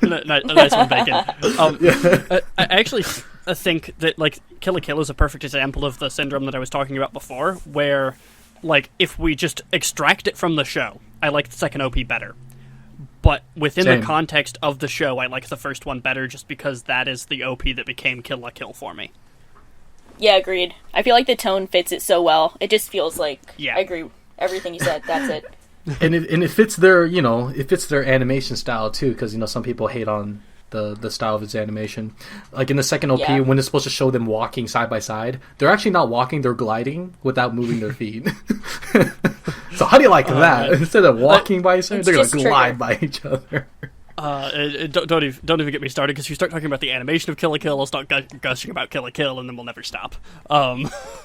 S4: Nice one, Bacon. I actually think that like Kill la Kill is a perfect example of the syndrome that I was talking about before, where like if we just extract it from the show, I like the second OP better. But within
S1: Same.
S4: the context of the show, I like the first one better just because that is the OP that became Kill la Kill for me.
S3: Yeah, agreed. I feel like the tone fits it so well. It just feels like
S4: Yeah.
S3: I agree. Everything you said. That's it.
S1: and it fits their, you know, it fits their animation style too, because you know some people hate on the style of its animation. Like in the second OP,
S3: Yeah.
S1: when it's supposed to show them walking side by side, they're actually not walking; they're gliding without moving their feet. So how do you like that? Instead of walking by each other,
S3: It's
S1: they're gonna
S3: just
S1: glide
S3: trigger.
S1: by each other.
S4: Don't even get me started because if you start talking about the animation of Kill la Kill, I'll start gushing about Kill la Kill, and then we'll never stop.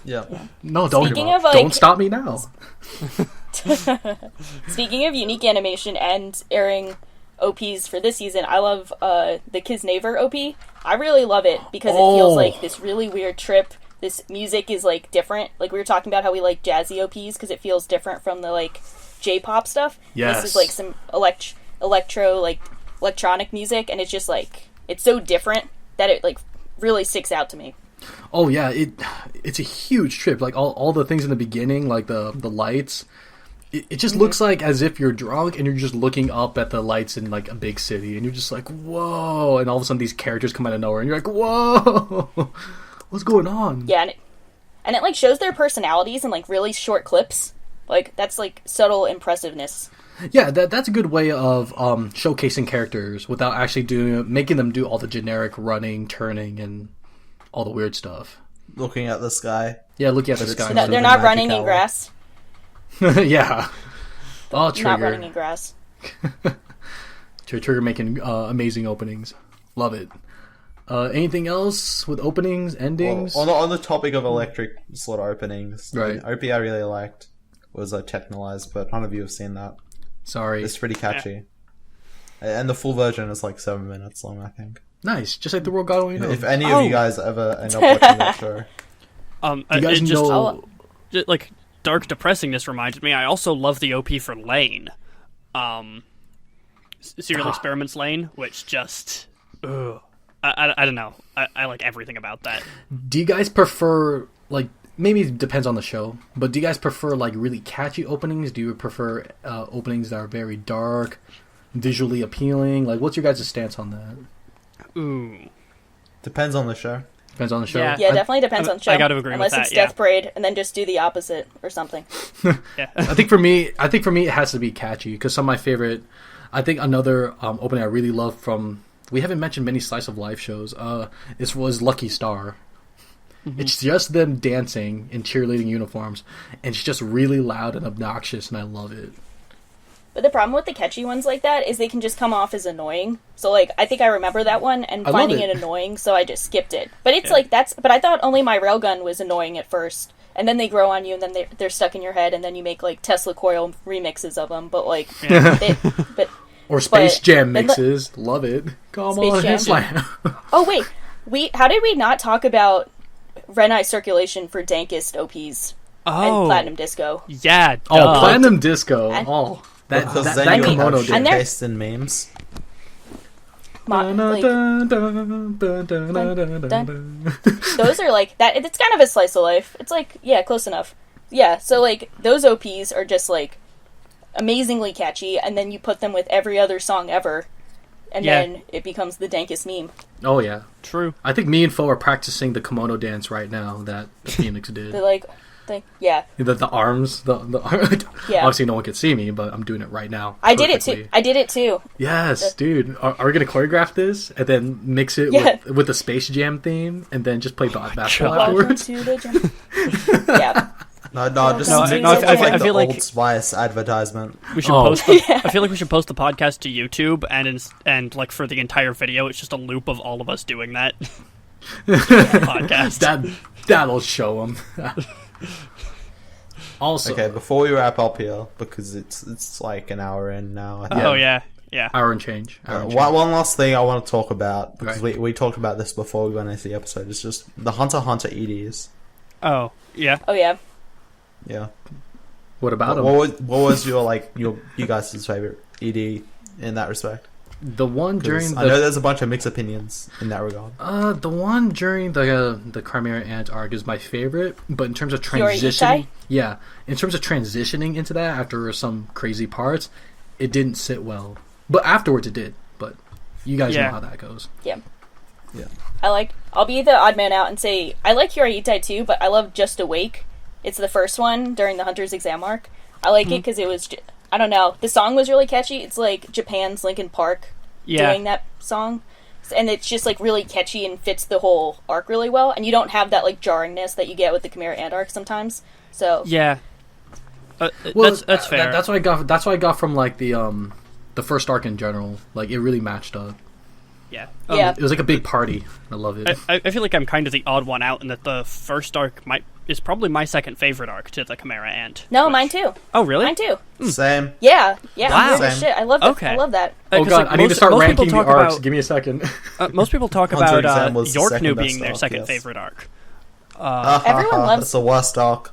S2: Yeah.
S1: No, don't.
S3: Speaking of, like-
S1: don't stop me now.
S3: Speaking of unique animation and airing OPs for this season, I love the Kisnaver OP. I really love it because it feels like this really weird trip. This music is like different. Like we were talking about how we like jazzy OPs because it feels different from the like J-pop stuff.
S1: Yes.
S3: This is like some electro like electronic music, and it's just like it's so different that it like really sticks out to me.
S1: Oh yeah, it's a huge trip. Like all the things in the beginning, like the lights. It just looks like as if you're drunk and you're just looking up at the lights in like a big city, and you're just like, whoa! And all of a sudden, these characters come out of nowhere, and you're like, whoa! What's going on?
S3: Yeah, and it like shows their personalities in like really short clips. Like that's like subtle impressiveness.
S1: Yeah, that's a good way of showcasing characters without actually making them do all the generic running, turning, and all the weird stuff.
S2: Looking at the sky.
S1: Yeah, looking at the
S2: It's
S1: sky.
S2: not-
S3: They're
S2: Something
S3: not
S2: magic
S3: running in
S2: hour.
S3: grass.
S1: Yeah. Oh,
S3: Not running
S1: Trigger.
S3: in grass.
S1: Trigger making amazing openings. Love it. Anything else with openings, endings?
S2: Well, on the topic of electric slot openings,
S1: Right.
S2: the OP I really liked was Technolize, but none of you have seen that.
S1: Sorry.
S2: It's pretty catchy. And the full version is like 7 minutes long, I think.
S1: Nice. Just like the world God only knows.
S2: If any
S4: Oh.
S2: of you guys ever end up watching that show.
S1: you guys
S4: it just,
S1: know...
S4: like dark depressingness reminded me. I also love the OP for Lane, Serial Experiments Lane, which just, I don't know. I like everything about that.
S1: Do you guys prefer, like, maybe it depends on the show, but do you guys prefer, like, really catchy openings? Do you prefer openings that are very dark, visually appealing? Like, what's your guys' stance on that?
S4: Ooh,
S2: Depends on the show.
S1: Depends on the show.
S4: Yeah.
S3: Yeah, it definitely depends on the show.
S4: I gotta agree with
S3: Unless
S4: that,
S3: it's
S4: yeah.
S3: Death Parade, and then just do the opposite or something.
S4: Yeah.
S1: I think for me, it has to be catchy because some of my favorite. I think another opening I really love from. We haven't mentioned many slice of life shows. This was Lucky Star. It's just them dancing in cheerleading uniforms, and it's just really loud and obnoxious, and I love it.
S3: But the problem with the catchy ones like that is they can just come off as annoying. So, like, I think I remember that one and
S1: I love
S3: finding
S1: it.
S3: it annoying, so I just skipped it. But it's like, but I thought only My Railgun was annoying at first. And then they grow on you, and then they're stuck in your head, and then you make, like, Tesla Coil remixes of them. But, like,
S1: Or Space Jam
S3: then
S1: mixes. Love it. Come
S3: Space
S1: on,
S3: Jam.
S1: Slam.
S3: Oh, wait. How did we not talk about Red Eye Circulation for Dankest OPs and
S4: Oh.
S3: Platinum Disco?
S4: Yeah.
S1: Oh,
S4: duh.
S1: Platinum Disco.
S3: And-
S1: Oh, that
S2: Because then you
S1: kimono
S2: have shit
S3: And they're-
S2: based in memes.
S3: Like,
S1: Dun.
S3: those are like that. It's kind of a slice of life. It's like, yeah, close enough. Yeah, so like those OPs are just like amazingly catchy, and then you put them with every other song ever, and
S4: Yeah.
S3: then it becomes the dankest meme.
S1: Oh yeah,
S4: True.
S1: I think me and Fo are practicing the kimono dance right now that Phoenix did.
S3: They're like, yeah,
S1: The arms, the
S3: Yeah.
S1: Obviously, no one can see me, but I'm doing it right now.
S3: I did
S1: perfectly.
S3: it too.
S1: Yes, dude. Are we gonna choreograph this and then mix it
S3: Yeah.
S1: with the Space Jam theme and then just play basketball
S4: God.
S3: Welcome
S1: afterwards?
S3: to the gym. Yeah,
S2: No, just
S3: No,
S2: it's
S3: no, I
S2: like
S4: feel
S2: the
S4: like-
S2: Old Spice advertisement.
S4: We should
S1: Oh.
S4: post. I feel like we should post the podcast to YouTube, and like for the entire video, it's just a loop of all of us doing that. Podcast.
S1: That'll show them. Also,
S2: Okay, before we wrap up here, because it's like an hour in now. I think.
S4: Oh yeah.
S1: hour and change.
S2: One last thing I want to talk about, because
S1: Right.
S2: we talked about this before we went into the episode, is just the Hunter x Hunter EDs.
S4: Oh yeah.
S3: oh yeah.
S2: Yeah.
S1: What about
S2: What
S1: them?
S2: was your you guys' favorite ED in that respect?
S1: The one
S2: 'Cause
S1: during
S2: I know
S1: the
S2: there's a bunch of mixed opinions in that regard.
S1: the one during the Chimera Ant arc is my favorite, but in terms of
S3: Fiori
S1: transitioning,
S3: Itai?
S1: in terms of transitioning into that after some crazy parts, it didn't sit well. But afterwards, it did. But you guys
S4: Yeah.
S1: know how that goes.
S2: Yeah.
S3: I'll be the odd man out and say I like Hioraitai too, but I love Just Awake. It's the first one during the Hunter's exam arc. I like it because it was, I don't know, the song was really catchy. It's like Japan's Linkin Park
S4: Yeah.
S3: doing that song. And it's just like really catchy and fits the whole arc really well. And you don't have that like jarringness that you get with the Chimera Ant arc sometimes. So
S4: Yeah.
S1: Well,
S4: that's fair.
S1: That's what I got. That's what I got from like the first arc in general. Like it really matched up.
S4: yeah.
S3: yeah,
S1: It was like a big party. I love it.
S4: I feel like I'm kind of the odd one out in that the first arc is probably my second favorite arc to the Chimera Ant.
S3: no, mine too.
S4: Oh really?
S3: Mine too.
S2: Same.
S3: Yeah,
S4: Wow.
S3: weird as shit. I love that.
S4: Okay.
S3: I love that.
S1: Oh
S4: 'Cause,
S1: god,
S4: like,
S1: I need to
S4: most-
S1: start
S4: most
S1: ranking
S4: people
S1: the
S4: talk
S1: arcs.
S4: about-
S1: Give me a second.
S4: Most people talk
S2: Hunter
S4: about
S2: Exam was the
S4: Yorknu
S2: second
S4: being
S2: best
S4: their
S2: arc,
S4: second
S2: yes.
S4: favorite arc.
S3: Everyone loves-
S2: It's the worst arc.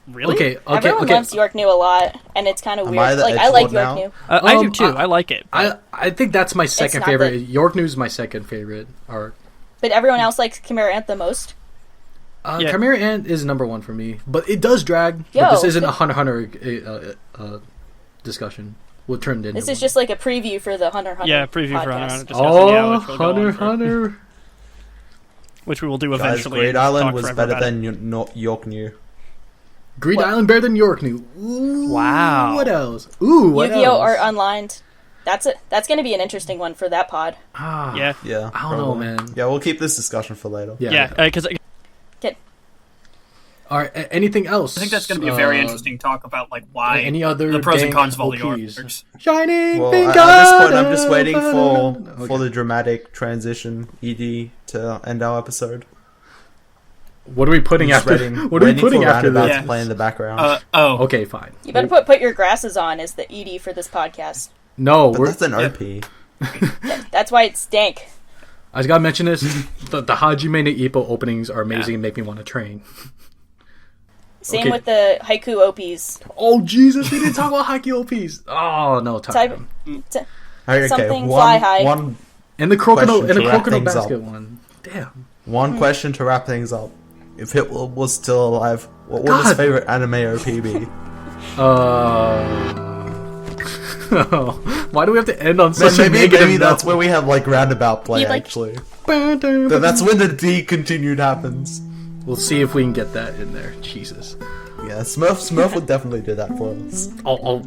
S4: Really?
S1: Okay,
S3: Everyone loves Yorknu a lot, and it's kind of
S2: Am
S3: weird.
S2: I the
S3: Like I like
S2: edgelord now?
S3: Yorknu.
S4: I do too. I like it. but-
S1: I think that's my second
S3: not
S1: favorite.
S3: good.
S1: York News is my second favorite arc.
S3: But everyone else likes Chimera Ant the most.
S4: Yeah.
S1: Chimera Ant is number one for me, but it does drag.
S3: Yo,
S1: but this isn't a
S3: th-
S1: Hunter discussion. What turned into
S3: This is just like a preview for the Hunter x Hunter.
S4: yeah, preview for
S3: podcast.
S4: Hunter x Hunter discussion. Yeah, which we'll go on for-
S1: Hunter.
S4: which we will do
S2: Guys,
S4: eventually.
S2: Great
S4: and
S2: Island
S4: talk
S2: was
S4: forever
S2: better
S4: about it.
S2: than York New.
S1: Greed
S3: What?
S1: Island better than York New. Ooh,
S4: Wow.
S1: What else? Ooh, what
S3: Yu-Gi-Oh!
S1: else?
S3: Art Unlined. That's going to be an interesting one for that pod.
S1: Ah,
S4: Yeah,
S2: Yeah.
S1: I don't know,
S2: probably.
S1: man.
S2: Yeah, we'll keep this discussion for later.
S1: Yeah.
S4: because
S1: All right. Anything else?
S6: I think that's going to be a very interesting talk about like why
S1: Any other
S6: the pros and
S1: Dank
S6: cons of all the
S1: OPs?
S6: arcs.
S1: Shining
S2: Well,
S1: finger.
S2: at this point, I'm just waiting for
S1: Okay.
S2: the dramatic transition ED to end our episode.
S1: What are we putting
S2: Just
S1: after?
S2: waiting-
S1: What are we
S2: waiting
S1: putting
S2: for
S1: after
S2: Roundabout
S1: this?
S2: to play in the background.
S1: Okay, fine.
S3: You better put your grasses on as the ED for this podcast.
S1: No,
S2: but
S1: we're,
S2: that's an OP.
S3: That's why it's dank.
S1: I just gotta mention this. the Hajime no Ippo openings are amazing and make me want to train.
S3: Same
S1: Okay.
S3: with the haiku OPs.
S1: Oh Jesus, we didn't talk about Haikyuu OPs. Oh no,
S3: Type,
S1: time.
S2: Okay,
S3: Something fly high.
S1: And the crocodile
S2: Question to wrap
S1: crocodile
S2: things
S1: basket
S2: up.
S1: one. Damn.
S2: One question to wrap things up. If Hitler was still alive, what would his
S1: God.
S2: favorite anime OP be?
S1: Why do we have to end on such a
S2: Maybe
S1: negative
S2: that's
S1: note?
S2: where we have like roundabout play
S3: You'd like-
S2: actually. That's when the D continued happens.
S1: We'll see if we can get that in there. Jesus.
S2: Yeah, Smurf would definitely do that for us.
S1: I'll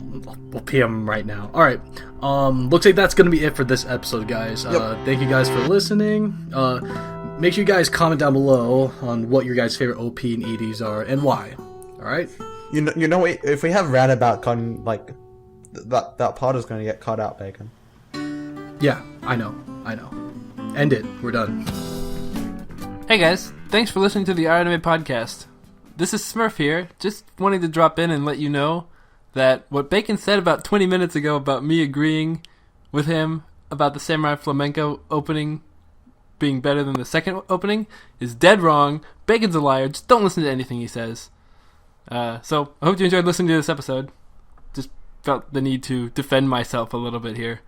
S1: PM right now. All right. Looks like that's gonna be it for this episode, guys. Thank you guys for listening. Make sure you guys comment down below on what your guys' favorite OP and EDs are and why. All right.
S2: You know, if we have rant about cutting, like that part is going to get cut out, Bacon.
S1: Yeah, I know. End it. We're done.
S7: Hey guys, thanks for listening to the Anime Podcast. This is Smurf here, just wanting to drop in and let you know that what Bacon said about 20 minutes ago about me agreeing with him about the Samurai Flamenco opening being better than the second opening is dead wrong. Bacon's a liar. Just don't listen to anything he says. So, I hope you enjoyed listening to this episode. Just felt the need to defend myself a little bit here.